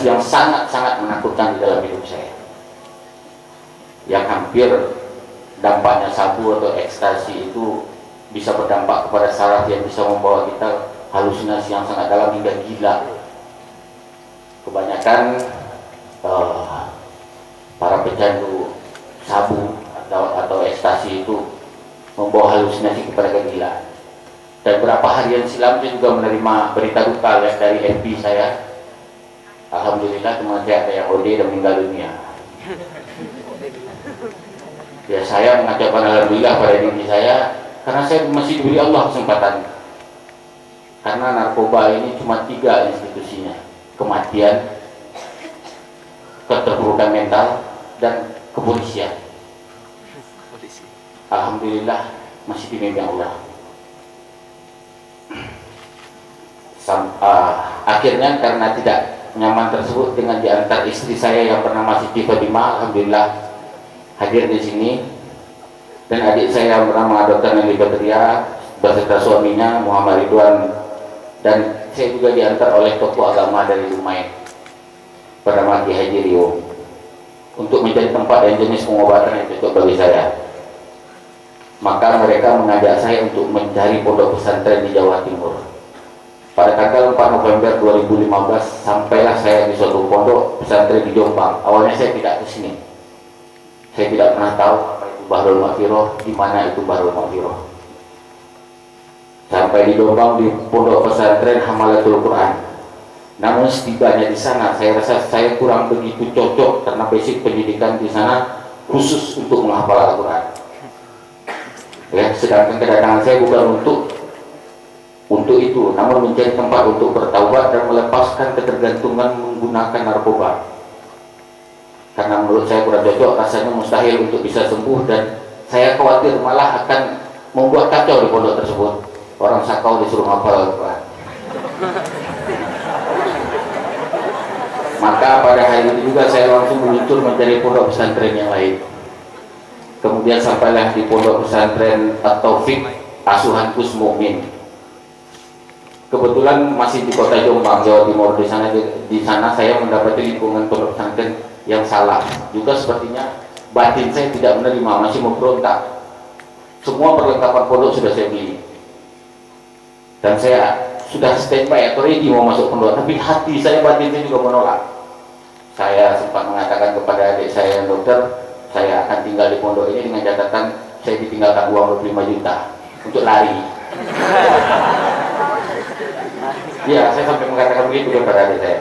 Speaker 2: yang sangat-sangat menakutkan di dalam hidup saya, yang hampir dampaknya sabu atau ekstasi itu bisa berdampak kepada saraf yang bisa membawa kita halusinasi yang sangat dalam hingga gila. Kebanyakan para pecandu sabu atau ekstasi itu membawa halusinasi kepada kegilaan. Dan beberapa harian silam saya juga menerima berita duka dari FB saya. Alhamdulillah teman saya ada yang OD dan meninggal dunia. Ya, saya mengucapkan alhamdulillah pada diri saya karena saya masih diberi Allah kesempatan. Karena narkoba ini cuma 3 institusinya: kematian, keterpurukan mental, dan kepolisian. Alhamdulillah masih dibimbing Allah. Akhirnya karena tidak nyaman tersebut dengan diantar istri saya yang bernama Siti Fatimah, alhamdulillah hadir di sini, dan adik saya yang bernama Dr. Nelly Badria beserta suaminya Muhammad Ridwan, dan saya juga diantar oleh tokoh agama dari Dumai bernama Ki Haji Rio untuk mencari tempat dan jenis pengobatan yang cocok bagi saya. Maka mereka mengajak saya untuk mencari pondok pesantren di Jawa Timur. Pada tanggal 4 November 2015 sampailah saya di suatu pondok pesantren di Jombang. Awalnya saya tidak ke sini. Saya tidak pernah tahu apa itu Bahrul Maghfirah, di mana itu Bahrul Maghfirah. Sampai di Jombang di pondok pesantren Hamalatul Quran. Namun setibanya di sana saya rasa saya kurang begitu cocok karena basic pendidikan di sana khusus untuk menghafal Al-Quran. Ya, sedangkan kedatangan saya bukan untuk itu, namun mencari tempat untuk bertaubat dan melepaskan ketergantungan menggunakan narkoba. Karena menurut saya kurang cocok, rasanya mustahil untuk bisa sembuh, dan saya khawatir malah akan membuat kacau di pondok tersebut. Orang sakau disuruh hafal Al-Quran. Maka pada hari itu juga saya langsung meluncur mencari pondok pesantren yang lain. Kemudian sampailah di pondok pesantren At-Taufik asuhan Gus Mumin. Kebetulan masih di kota Jombang, Jawa Timur. Di sana saya mendapati lingkungan pondok pesantren yang salah. Juga sepertinya batin saya tidak menerima, masih memberontak. Semua perlengkapan pondok sudah saya beli, dan saya sudah standby atau ready mau masuk pondok, tapi hati saya, batin saya juga menolak. Saya sempat mengatakan kepada adik saya yang dokter, saya akan tinggal di pondok ini dengan catatan saya ditinggalkan uang 25 juta untuk lari. Ya, saya sampai mengatakan begitu kepada adik saya.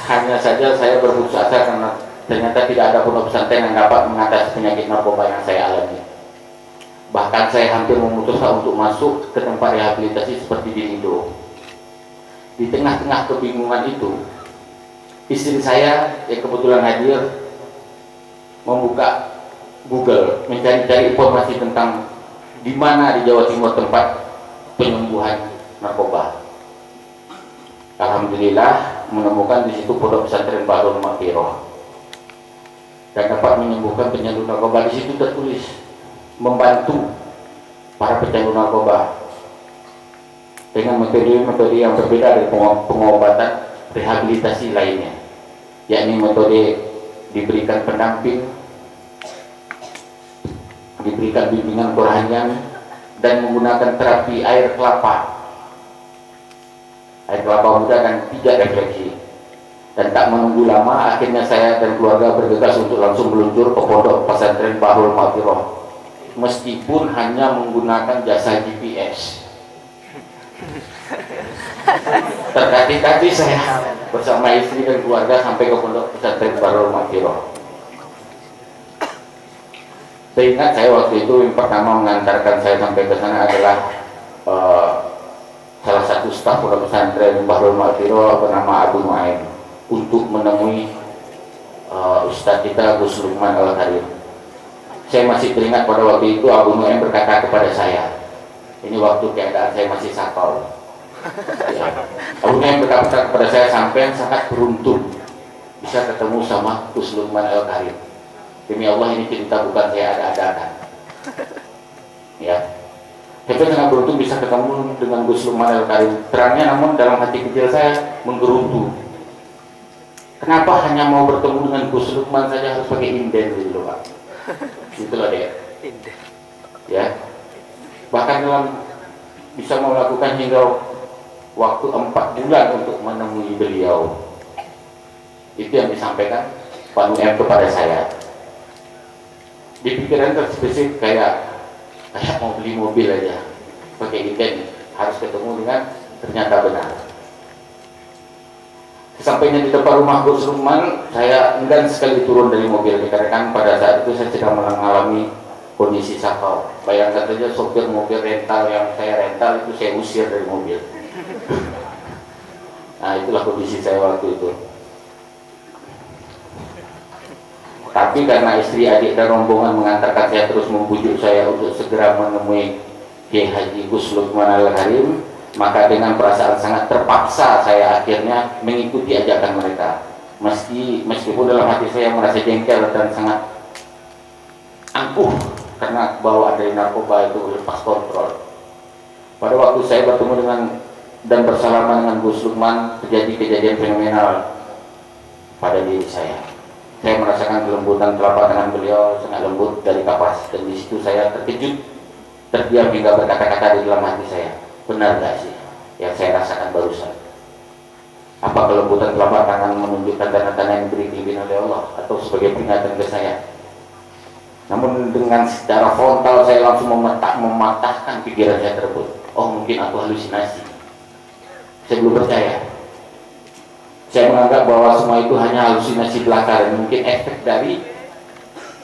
Speaker 2: Hanya saja saya berputus asa karena ternyata tidak ada pondok pesantren yang dapat mengatasi penyakit narkoba yang saya alami. Bahkan saya hampir memutuskan untuk masuk ke tempat rehabilitasi seperti di Indo. Di tengah-tengah kebingungan itu, istri saya yang kebetulan hadir membuka Google, mencari-cari informasi tentang di mana di Jawa Timur tempat penyembuhan narkoba. Alhamdulillah menemukan di situ pondok pesantren Bahrul Maghfirah, dan dapat menyembuhkan pecandu narkoba. Di situ tertulis membantu para pecandu narkoba dengan metode-metode yang berbeda dari pengobatan rehabilitasi lainnya, yakni metode diberikan pendamping, diberikan bimbingan kerohanian, dan menggunakan terapi air kelapa muda dan 3 refleksi. Dan tak menunggu lama, akhirnya saya dan keluarga bergegas untuk langsung meluncur ke pondok pesantren Bahrul Maghfirah, meskipun hanya menggunakan jasa GPS. Terkati-kati saya bersama istri dan keluarga sampai ke pondok pesantren Bahrul Maghfirah. Saya ingat saya waktu itu yang pertama mengantarkan saya sampai ke sana adalah salah satu staf pondok pesantren Bahrul Maghfirah bernama Abu Nuaim, untuk menemui Ustadz kita Gus Lukman Al-Karim. Saya masih teringat pada waktu itu Abu Nuaim berkata kepada saya, ini waktu keadaan saya masih sakau. Ya. Abu Nuaim berkata kepada saya, sampai sangat beruntung bisa ketemu sama Gus Lukman Al-Karim. Demi Allah ini cerita bukan saya ada-adakan. Ya. Saya sangat beruntung bisa ketemu dengan Gus Lukman Al-Karim. Terangnya namun dalam hati kecil saya menggerutu. Kenapa hanya mau bertemu dengan Gus Lukman saja harus pakai inden gitu loh Pak? Gitu loh deh. Ya. Bahkan dalam bisa melakukan hingga waktu 4 bulan untuk menemui beliau. Itu yang disampaikan Pak Nuaim kepada saya. Di pikiran terspesifik kayak mau beli mobil aja pakai inden, harus ketemu dengan, ternyata benar. Sampainya di depan rumah Gus Lukman, saya enggan sekali turun dari mobil dikarenakan pada saat itu saya sedang mengalami kondisi sakau. Bayangkan saja sopir mobil rental yang saya rental itu saya usir dari mobil. Nah itulah kondisi saya waktu itu. Tapi karena istri, adik, dan rombongan mengantarkan saya terus membujuk saya untuk segera menemui Kiai Haji Gus Lukman Al-Karim, maka dengan perasaan sangat terpaksa saya akhirnya mengikuti ajakan mereka. Meskipun dalam hati saya merasa jengkel dan sangat angkuh karena bawaan dari narkoba itu lepas kontrol. Pada waktu saya bertemu dengan dan bersalaman dengan Gus Lukman, terjadi kejadian fenomenal pada diri saya. Saya merasakan kelembutan telapak tangan beliau sangat lembut dari kapas, dan di situ saya terkejut, terdiam hingga berkata-kata di dalam hati saya, benar gak sih yang saya rasakan barusan? Apa kelembutan telapak tangan menunjukkan tanda-tanda yang diberi pimpin oleh Allah atau sebagai peringatan ke saya? Namun dengan secara frontal saya langsung mematahkan pikiran saya tersebut. Oh mungkin aku halusinasi. Saya belum percaya. Saya menganggap bahwa semua itu hanya halusinasi belaka dan mungkin efek dari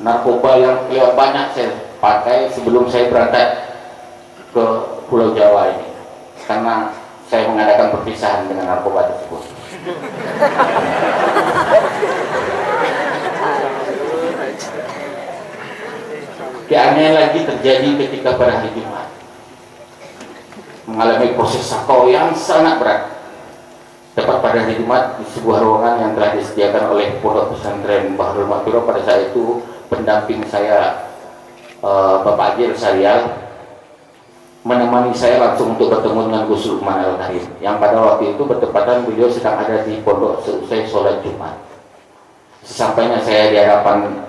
Speaker 2: narkoba yang lewat banyak saya pakai sebelum saya berangkat ke Pulau Jawa ini, karena saya mengadakan perpisahan dengan narkoba tersebut. Keanehan lagi terjadi ketika pada hari Jumat mengalami proses sakau yang sangat berat. Tepat pada hari Jumat di sebuah ruangan yang telah disediakan oleh Pondok Pesantren Bahrul Makfirah, pada saat itu pendamping saya Bapak Ajil Sarial menemani saya langsung untuk bertemu dengan Gus Lukman Al-Karim, yang pada waktu itu bertepatan beliau sedang ada di pondok seusai sholat Jumat. Sesampainya saya di hadapan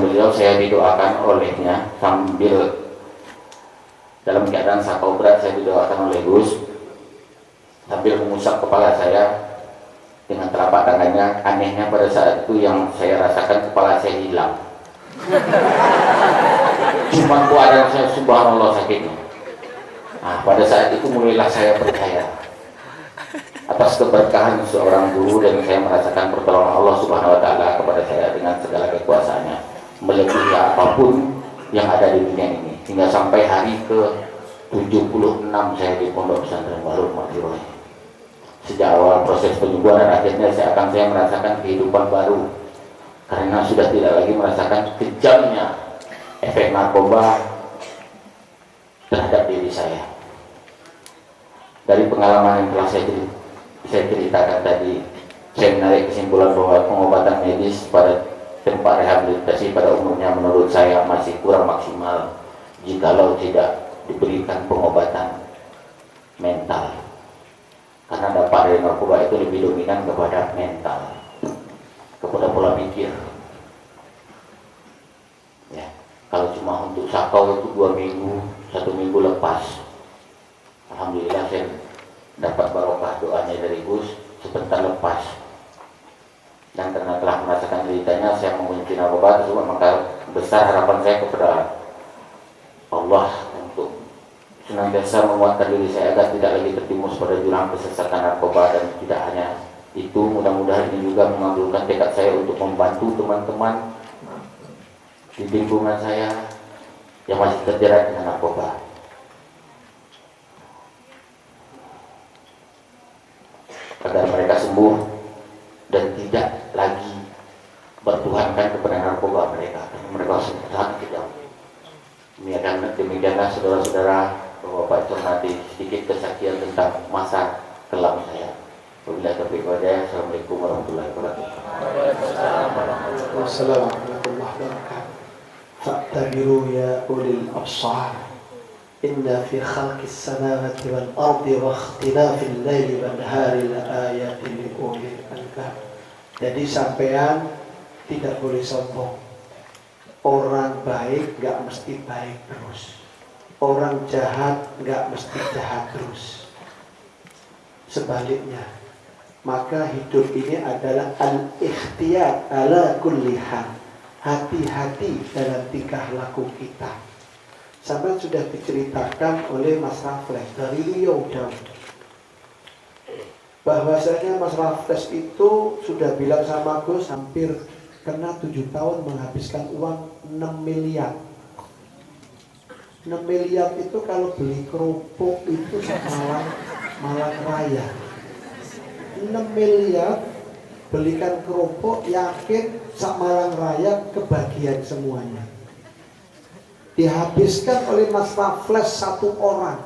Speaker 2: beliau, saya didoakan olehnya sambil dalam keadaan sakau berat. Saya didoakan oleh Gus sambil mengusap kepala saya dengan telapak tangannya. Anehnya pada saat itu yang saya rasakan kepala saya hilang. Cuma keadaan saya subhanallah sakitnya. Nah, pada saat itu mulailah saya percaya atas keberkahan seorang guru, dan saya merasakan pertolongan Allah Subhanahu wa taala kepada saya dengan segala kekuasaannya, melebihi apapun yang ada di dunia ini. Hingga sampai hari ke-76 saya di Pondok Pesantren Bahrul Makfirah. Sejak awal proses penyembuhan dan akhirnya saya merasakan kehidupan baru, karena sudah tidak lagi merasakan kejamnya efek narkoba terhadap diri saya. Dari pengalaman yang telah saya ceritakan tadi, saya menarik kesimpulan bahwa pengobatan medis pada tempat rehabilitasi pada umumnya menurut saya masih kurang maksimal jikalau tidak diberikan pengobatan mental, karena dampak dari narkoba itu lebih dominan kepada mental, kepada pola pikir. Ya, kalau cuma untuk sakau itu 2 minggu, 1 minggu lepas, alhamdulillah saya dapat barokah doanya dari Gus, sebentar lepas. Dan karena telah merasakan ceritanya, saya mengunci narkoba tersebut, maka besar harapan saya kepada Allah untuk senantiasa menguatkan diri saya agar tidak lagi tertimus pada jurang kesesatan narkoba. Dan tidak hanya itu, mudah-mudahan ini juga mengabulkan tekad saya untuk membantu teman-teman di lingkungan saya yang masih terjerat dengan narkoba, agar mereka sembuh dan tidak lagi bertuhankan kepada narkoba mereka, karena mereka sangat kejam. Demikianlah saudara-saudara, Bapak cermati sedikit kesaksian tentang masa kelam saya. Wabillahi taufiq wal hidayah. Assalamualaikum warahmatullahi wabarakatuh.
Speaker 1: Waalaikumsalam warahmatullahi wabarakatuh. Fa'tabiru ya ulil absar, inna fi khalqis samawati wal ardi wa ikhtilafil laili wan nahari la ayatin li ulil albab. Jadi sampean tidak boleh sombong. Orang baik enggak mesti baik terus. Orang jahat enggak mesti jahat terus. Sebaliknya, maka hidup ini adalah al-ikhtiyar ala kulli hal. Hati-hati dalam tingkah laku kita. Sampai sudah diceritakan oleh Mas Raffles dari Riau Daud, bahwasanya Mas Raffles itu sudah bilang sama Gus hampir kena 7 tahun menghabiskan uang 6 miliar. 6 miliar itu kalau beli kerupuk itu Malang Raya. 6 miliar belikan kerupuk, yakin sak Malang Raya kebagian semuanya. Dihabiskan oleh Mas Raffles 1 orang.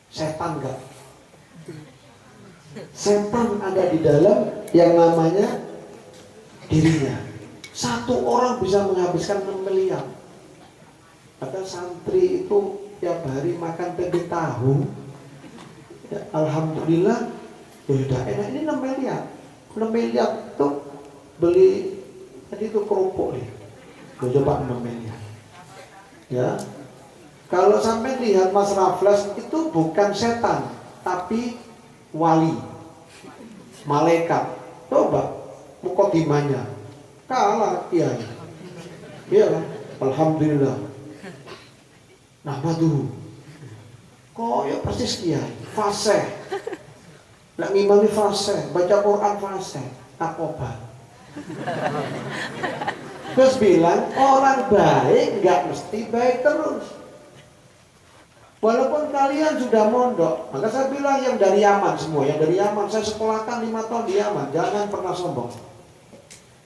Speaker 1: Setan enggak? Setan ada di dalam yang namanya dirinya. 1 orang bisa menghabiskan 6 miliar. Padahal santri itu tiap hari makan tempe tahu. Ya, alhamdulillah, ya udah enak. Ini 6 miliar. 6 miliar tuh beli tadi itu kerupuk nih. Coba 6 miliar. Ya, kalau sampai lihat Mas Raffles itu bukan setan, tapi wali, malaikat. Coba mukotimanya kalah kiai. Iya kan? Alhamdulillah. Nah, madu. Kok ya persis kiai, fasih. Nak ngimami fasih, baca Quran fasih, narkoba. Gus bilang orang baik nggak mesti baik terus. Walaupun kalian sudah mondok, maka saya bilang yang dari Yaman semua, yang dari Yaman, saya sekolahkan 5 tahun di Yaman, jangan pernah sombong.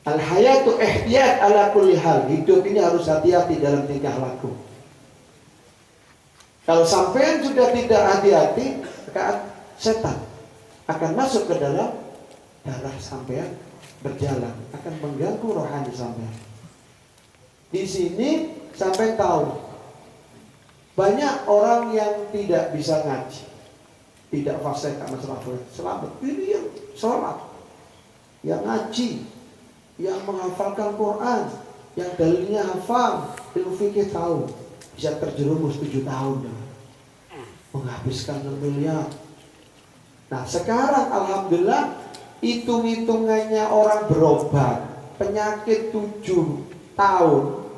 Speaker 1: Al-hayatu ihtiyat ala kulli hal. Hidup ini harus hati-hati dalam tingkah laku. Kalau sampean sudah tidak hati-hati, maka setan akan masuk ke dalam darah sampean, berjalan, akan mengganggu rohani sampean. Di sini sampean tahu banyak orang yang tidak bisa ngaji, tidak fasih masalah selamat. Ini yang sholat, yang ngaji, yang menghafalkan Quran, yang dalilnya hafal, ilmu fikih tahu, bisa terjerumus 7 tahun, menghabiskan 6 miliar. Nah sekarang alhamdulillah hitung-hitungannya orang berobat penyakit 7 tahun,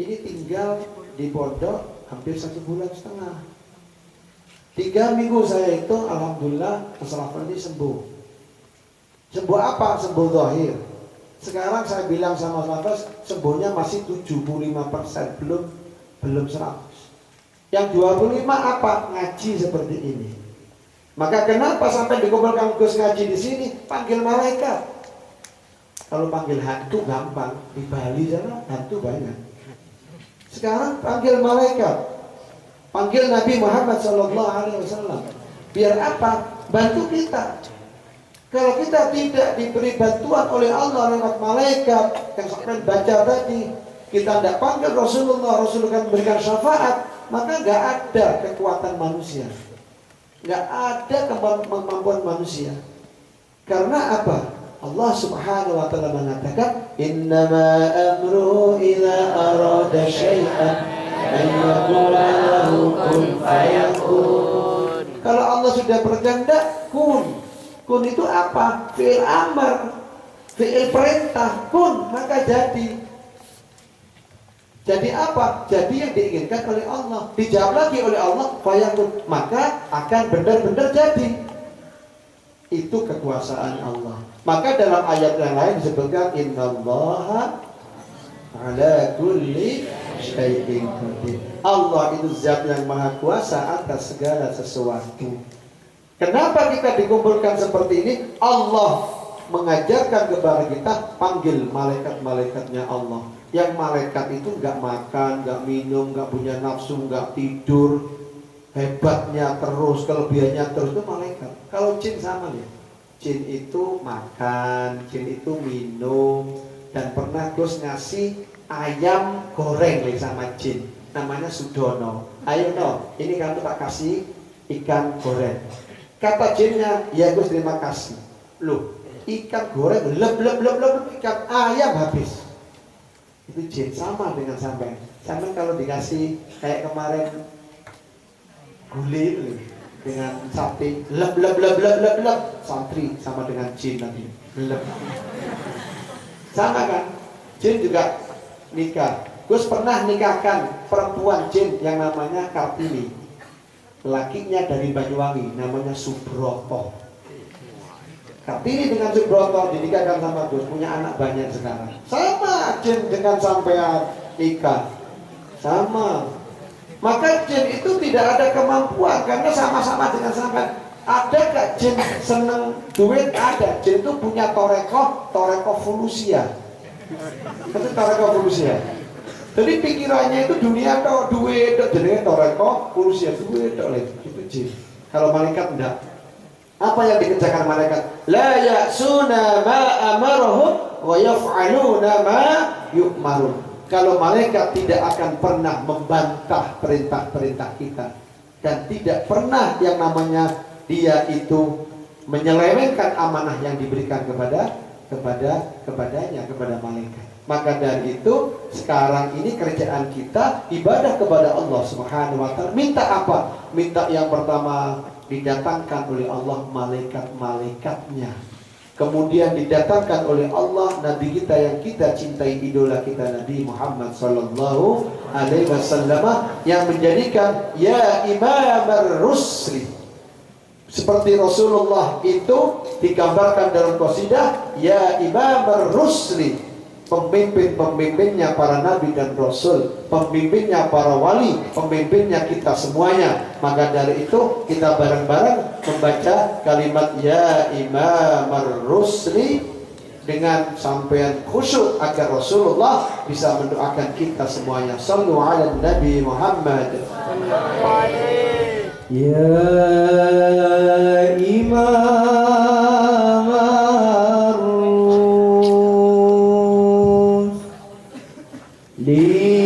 Speaker 1: ini tinggal di pondok hampir 1,5 bulan. 3 minggu saya itu alhamdulillah masalah ini sembuh. Sembuh apa? Sembuh zahir. Sekarang saya bilang sama sahabat, sembuhnya masih 75%, belum 100. Yang 25 apa? Ngaji seperti ini. Maka kenapa sampai dikumpulkan Gus ngaji di sini? Panggil malaikat. Kalau panggil hantu gampang, di Bali sana hantu banyak. Sekarang panggil malaikat, panggil Nabi Muhammad SAW. Biar apa? Bantu kita. Kalau kita tidak diberi bantuan oleh Allah lewat malaikat yang sampai baca tadi, kita tidak panggil Rasulullah, Rasulullah memberikan syafaat, maka nggak ada kekuatan manusia, nggak ada kemampuan manusia. Karena apa? Allah Subhanahu wa taala mengatakan, "Innama amruhu idza arada syai'an an yaqula lahu kun fayakun." Kalau Allah sudah berkehendak, kun. Kun itu apa? Fi'il amr, fi'il perintah, kun, maka jadi. Jadi apa? Jadi yang diinginkan oleh Allah. Dijawab lagi oleh Allah, fayakun, maka akan benar-benar jadi. Itu kekuasaan Allah. Maka dalam ayat yang lain disebutkan innallaha ala kulli syai'in qadir. Allah itu zat yang maha kuasa atas segala sesuatu. Kenapa kita dikumpulkan seperti ini? Allah mengajarkan kepada kita, panggil malaikat-malaikatnya Allah. Yang malaikat itu nggak makan, nggak minum, nggak punya nafsu, nggak tidur. Hebatnya terus, kelebihannya terus itu malaikat. Kalau jin sama ya. Jin itu makan, jin itu minum, dan pernah Gus ngasih ayam goreng sama jin, namanya Sudono. Ayo no, ini kamu tak kasih ikan goreng. Kata jinnya, ya Gus terima kasih. Loh, ikan goreng lep, ikan ayam habis. Itu jin sama dengan sampai. Sampai kalau dikasih kayak kemarin gulai dengan sapi, lep, santri sama dengan jin nanti, lep. Sama kan? Jin juga nikah. Gus pernah nikahkan perempuan jin yang namanya Kartini. Lakinya dari Banyuwangi, namanya Subroto. Kartini dengan Subroto dinikahkan sama Gus, punya anak banyak sekarang. Sama jin dengan sampean nikah, sama. Maka jin itu tidak ada kemampuan karena sama-sama dengan sampean. Ada gak jin seneng duit? Ada. Jin itu punya toreko fulusia. Itu toreko fulusia. Jadi pikirannya itu dunia atau duit, jadi toreko fulusia, duit itu jin. Kalau malaikat enggak. Apa yang dikerjakan malaikat? La ya'suna ma amarahum wa yaf'aluna ma yu'marun. Kalau malaikat tidak akan pernah membantah perintah-perintah kita, dan tidak pernah yang namanya dia itu menyelewengkan amanah yang diberikan kepadanya, kepada malaikat. Maka dari itu sekarang ini kerjaan kita ibadah kepada Allah Subhanahu wa taala. Minta apa? Minta yang pertama didatangkan oleh Allah malaikat-malaikatnya. Kemudian didatangkan oleh Allah Nabi kita yang kita cintai, idola kita Nabi Muhammad sallallahu alaihi wasallam, yang menjadikan ya imam ar-rusli, Seperti Rasulullah itu digambarkan dalam qasidah, ya Imam Rusli, pemimpin-pemimpinnya para nabi dan rasul, pemimpinnya para wali, pemimpinnya kita semuanya. Maka dari itu kita bareng-bareng membaca kalimat ya Imam Rusli dengan sampean khusyuk agar Rasulullah bisa mendoakan kita semuanya. Sallu ala Nabi Muhammad. Ya Imam Rusli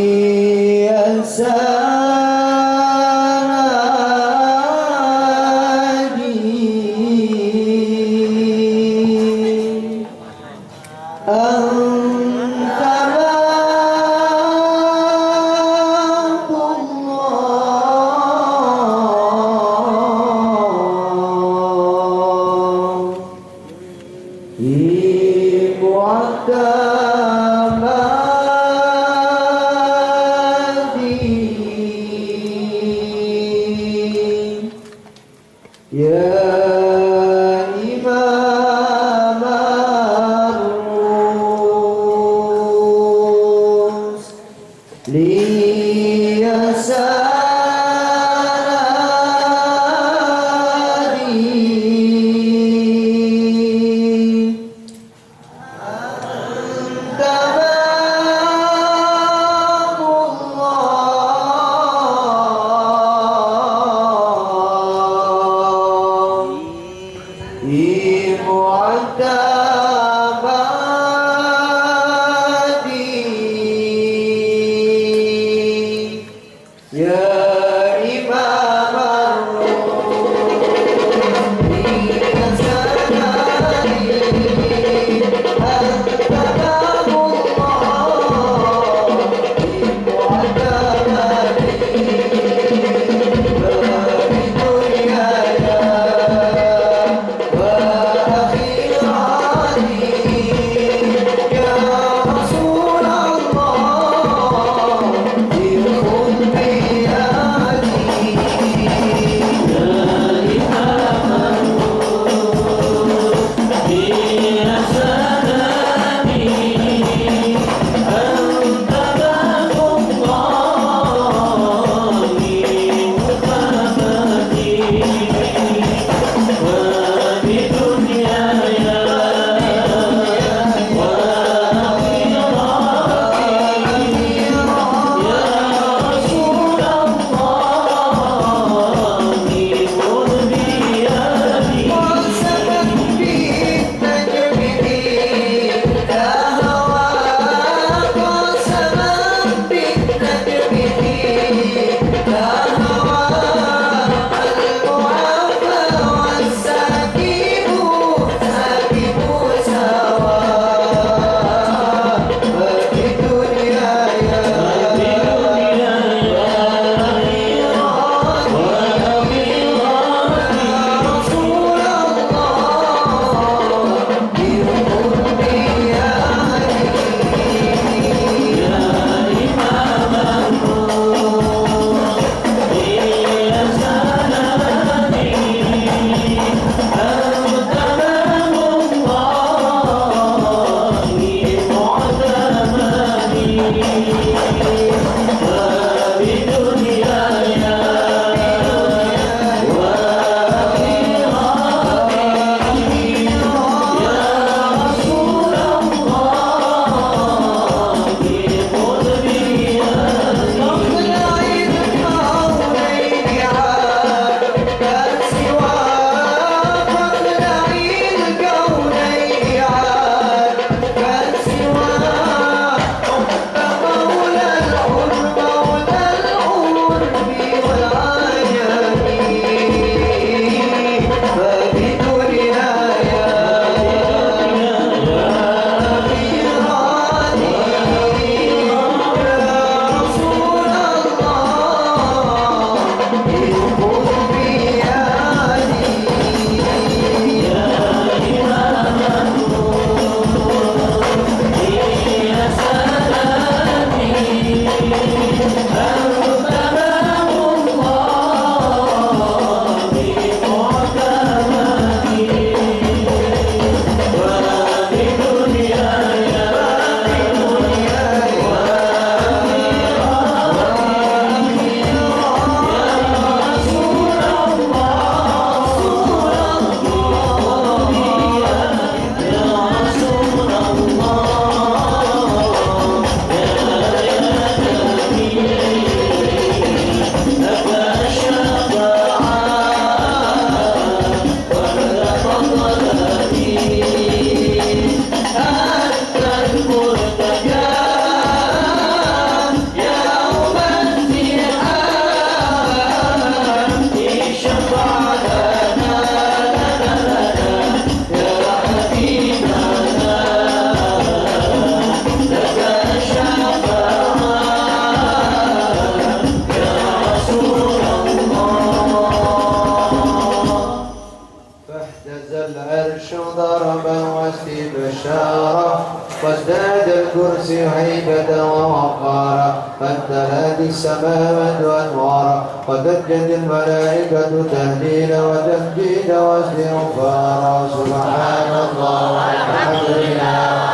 Speaker 1: ملائكة ووقارا فامتلأت السماوات أنوارا وتجت الملائكة تهليلا وتمجيدا واستغفارا سبحان الله والحمد لله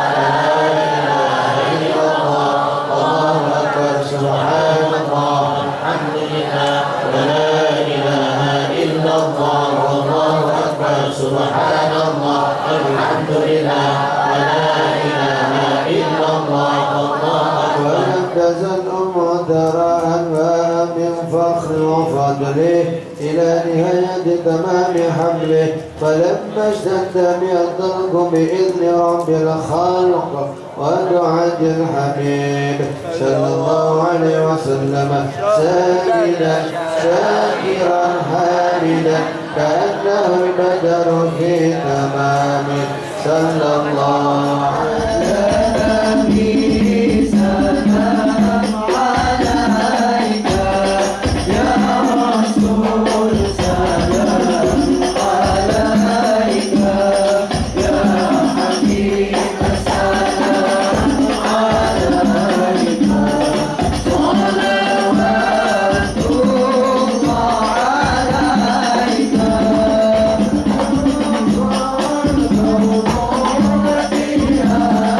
Speaker 1: سبحان الله الحمد لله ولا إله إلا الله والله أكبر سبحان الله الحمد لله ولا إله إلا الله والله أكبر ولم تزل ترى أنواع من فخر وفضله إلى نهاية تمام حمله فلما اشتد الضرق بإذن رب الخلق ودعاء الحبيب صلى الله عليه وسلم ساجدا شاكرا حامدا كأنه البدر في تمام صلى الله عليه
Speaker 3: Yeah.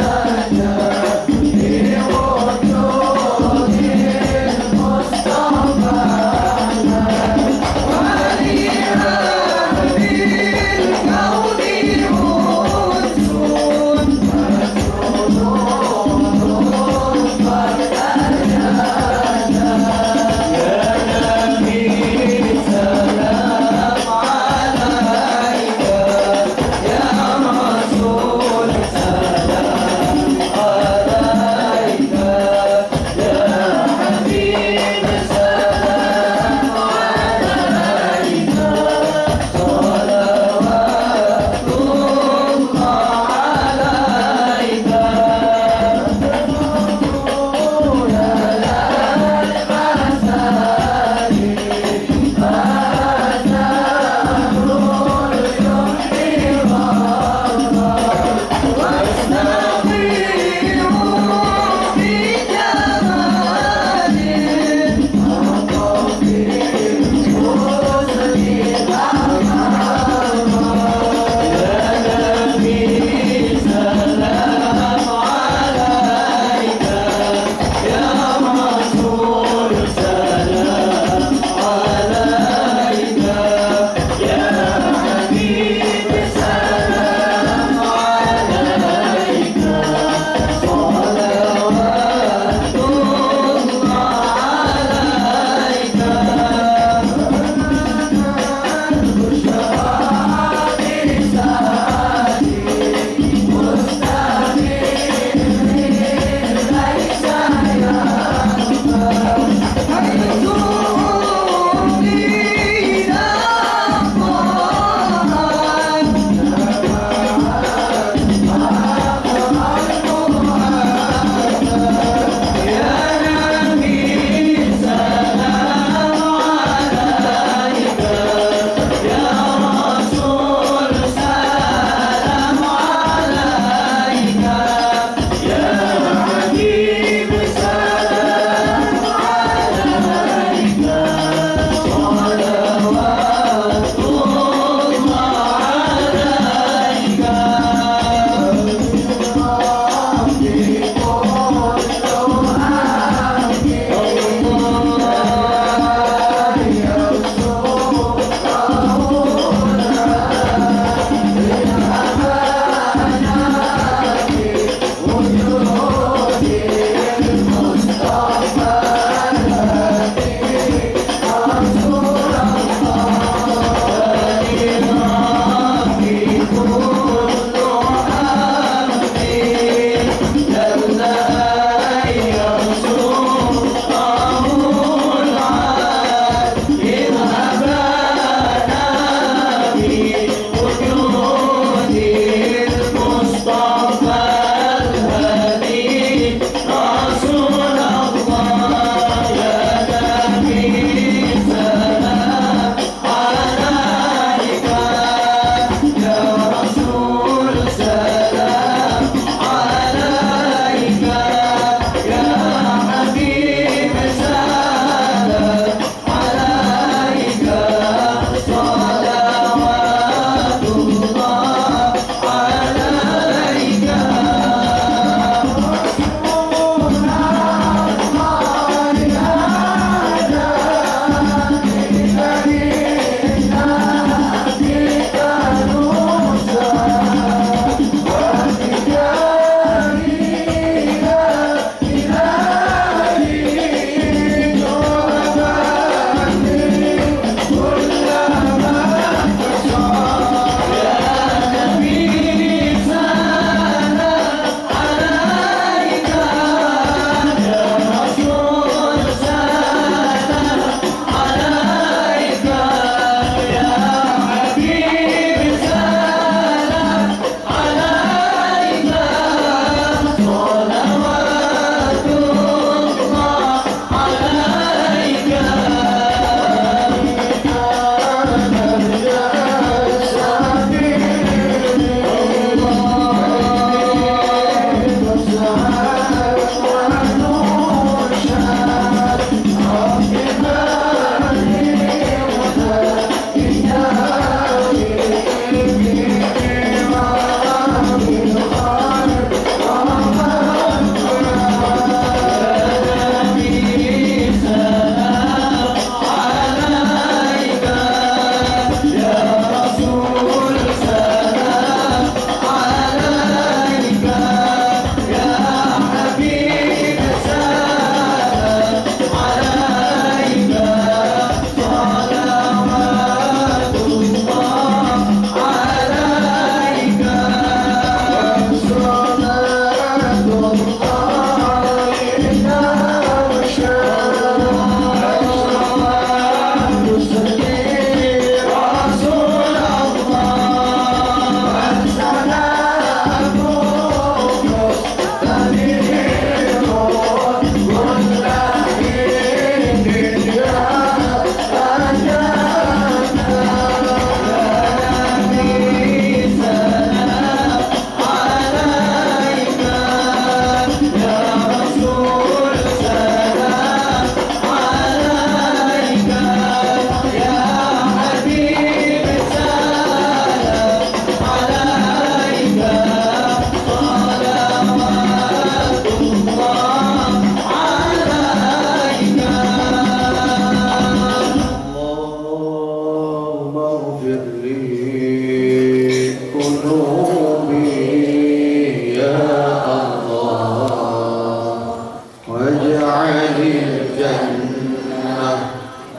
Speaker 1: الجنة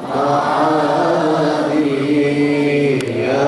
Speaker 1: معادي يا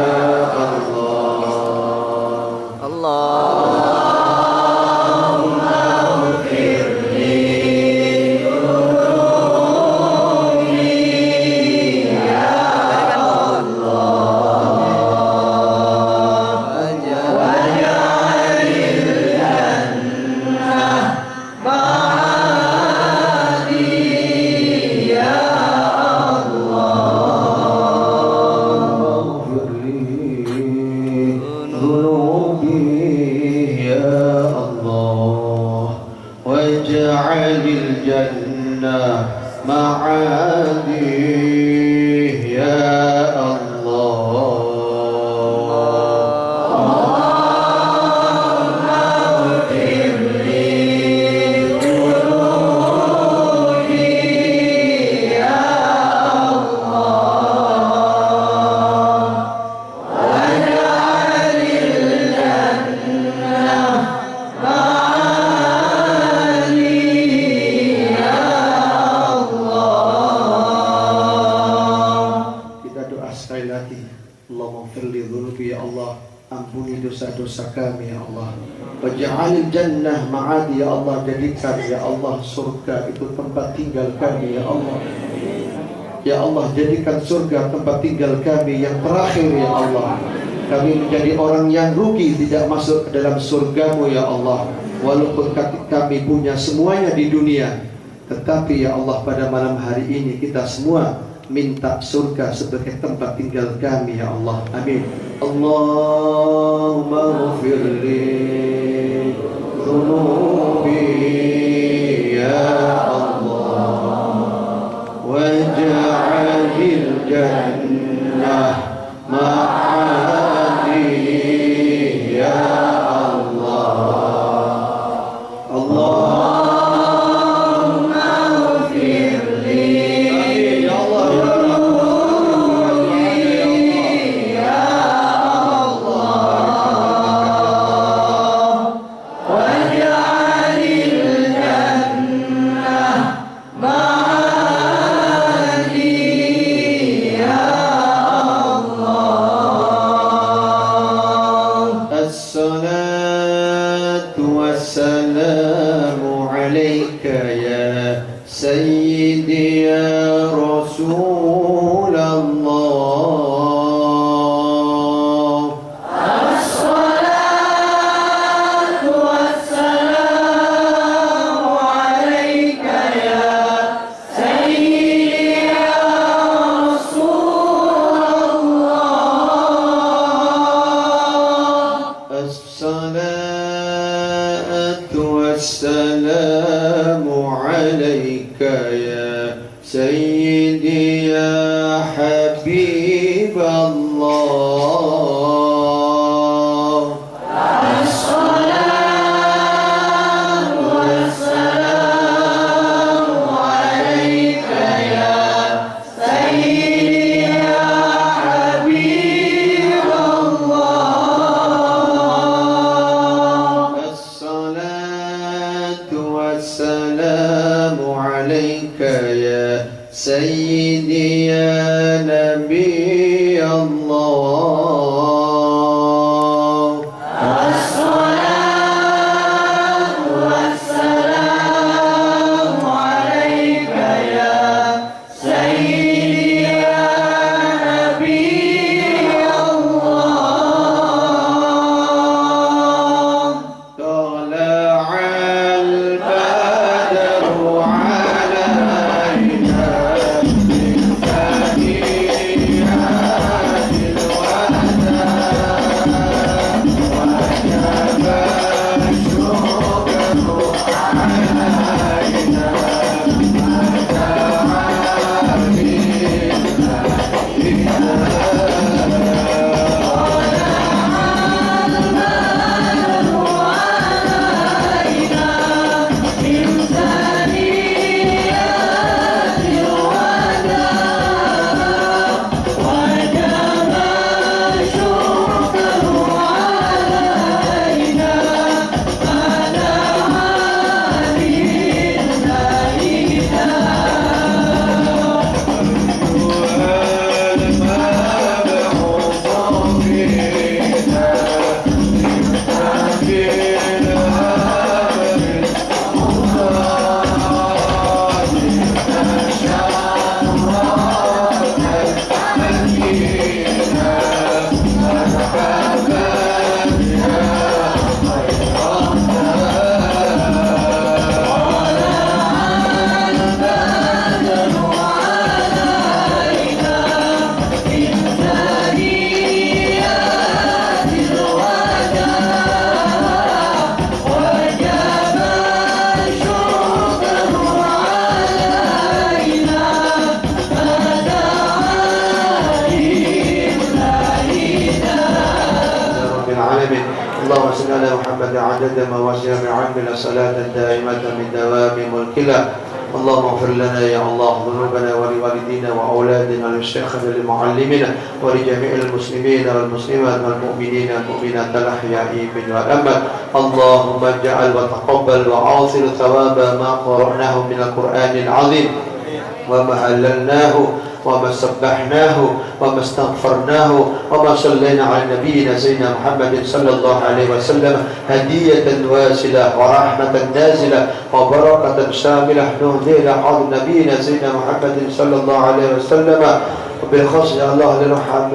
Speaker 1: الله. واجعل الجنة معادي يا الله. Sekali lagi, Allahumma firli dhunubi ya Allah, ampuni dosa-dosa kami ya Allah. Waj'alil jannah ma'adi ya Allah, jadikan ya Allah surga itu tempat tinggal kami ya Allah. Ya Allah, jadikan surga tempat tinggal kami yang terakhir ya Allah. Kami menjadi orang yang rugi tidak masuk ke dalam surgamu ya Allah. Walaupun kami punya semuanya di dunia, tetapi ya Allah pada malam hari ini kita semua minta surga sebagai tempat tinggal kami ya Allah. Amin. Allahumma ghfirli dhunubi ya Allah, waj'alil jannah ma'adi ya Allah. Allah Assalamu alayka ya Sayyidi ya Rasulullah. As-salatu wassalamu alayka ya Sayyidi ya Rasulullah. Assalamu alayka ya Sayyidi ya Habiballah. As-salatu wassalamu alayka ya Sayyidi ya Habiballah. Assalamu alayka ya Sayyidi ya Nabi Allah. As-salatu wassalamu alayka ya Sayyidi ya Nabi Allah. Tala'al badru alayna min عدد ما وسع بعلمنا صلاة دائمة من دوام ملكنا. اللهم اغفر لنا يا الله ذنوبنا ولوالدينا وأولادنا ولشيخنا لمعلمنا ولجميع المسلمين والمسلمات والمؤمنين والمؤمنات الأحياء منهم والأموات. اللهم اجعل وتقبل وعاصر ثواب ما قرأناه من القرآن العظيم وما هللناه وما سبحناه وما استغفرناه وما صلينا على نبينا سيدنا محمد صلى الله عليه وسلم هدية واسلة ورحمة نازلة وبركة شاملة نهدي إلى حضر نبينا سيدنا محمد صلى الله عليه وسلم. وبالخاص يا الله لنرحم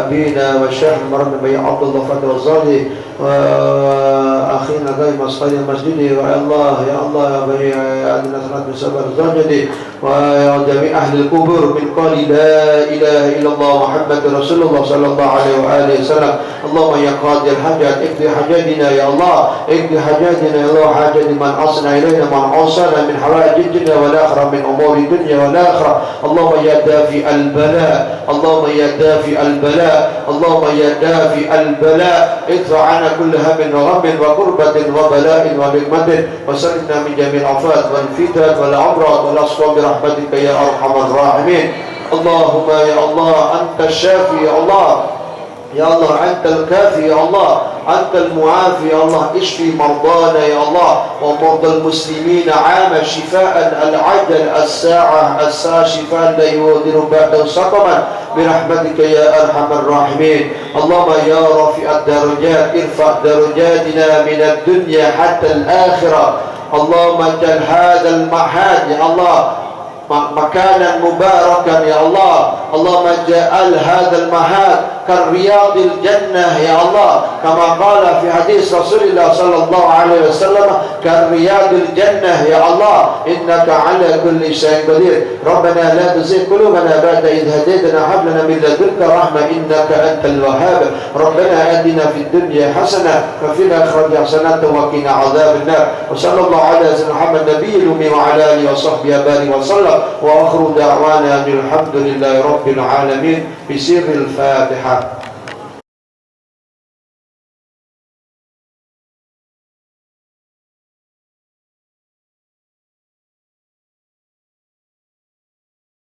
Speaker 1: أبينا والشيخ المرحوم بي عبد الله فتح الزاهي وأخينا دائما صلي مسجدي ويا الله يا الله يا بني أدنى صلاة بسبب الزاجدي ويا جميع أهل القبور من قال لا إله إلا الله محمد رسول الله صلى الله عليه وآله وسلم. اللهم يا قاضي الحاجات اقضي حاجاتنا يا الله اقضي حاجاتنا يا الله حاجات من أصنع إلينا من أوصانا من حوائج الدنيا والآخرة من أمور الدنيا والآخرة. اللهم يا دافي البلاء اللهم يا دافي البلاء اللهم يا دافي البلاء ادفع عنا كل هم وغم وكربة وبلاء ونقمة وسلمنا من جميع الآفات والفتن والأمراض والأسقام برحمتك يا أرحم الراحمين. اللهم يا الله أنت الشافي يا الله يا الله أنت الكافي يا الله أنت المعافي يا الله اشفي مرضانا يا الله ومرضى المسلمين عام شفاء العجل الساعة شفاء لا يودر بعده سقما برحمتك يا أرحم الراحمين. اللهم يا رافع الدرجات ارفع درجاتنا من الدنيا حتى الآخرة. اللهم اجعل هذا المعهد يا الله مكانا مباركا يا الله. اللهم اجعل هذا المعهد كالرياض الجنة يا الله كما قال في حديث رسول الله صلى الله عليه وسلم كالرياض الجنة يا الله إنك على كل شيء قدير. ربنا لا تزغ قلوبنا بعد إذ هديتنا هب لنا من لدنك رحمة إنك أنت الوهاب. ربنا آتنا في الدنيا حسنة وفي الآخرة حسنة وقنا عذاب النار. وصلى الله على سيدنا محمد نبي الأمي وعلى آله وصحبه وبارك وسلم وآخر دعوانا أن الحمد لله رب العالمين بسر الفاتحة.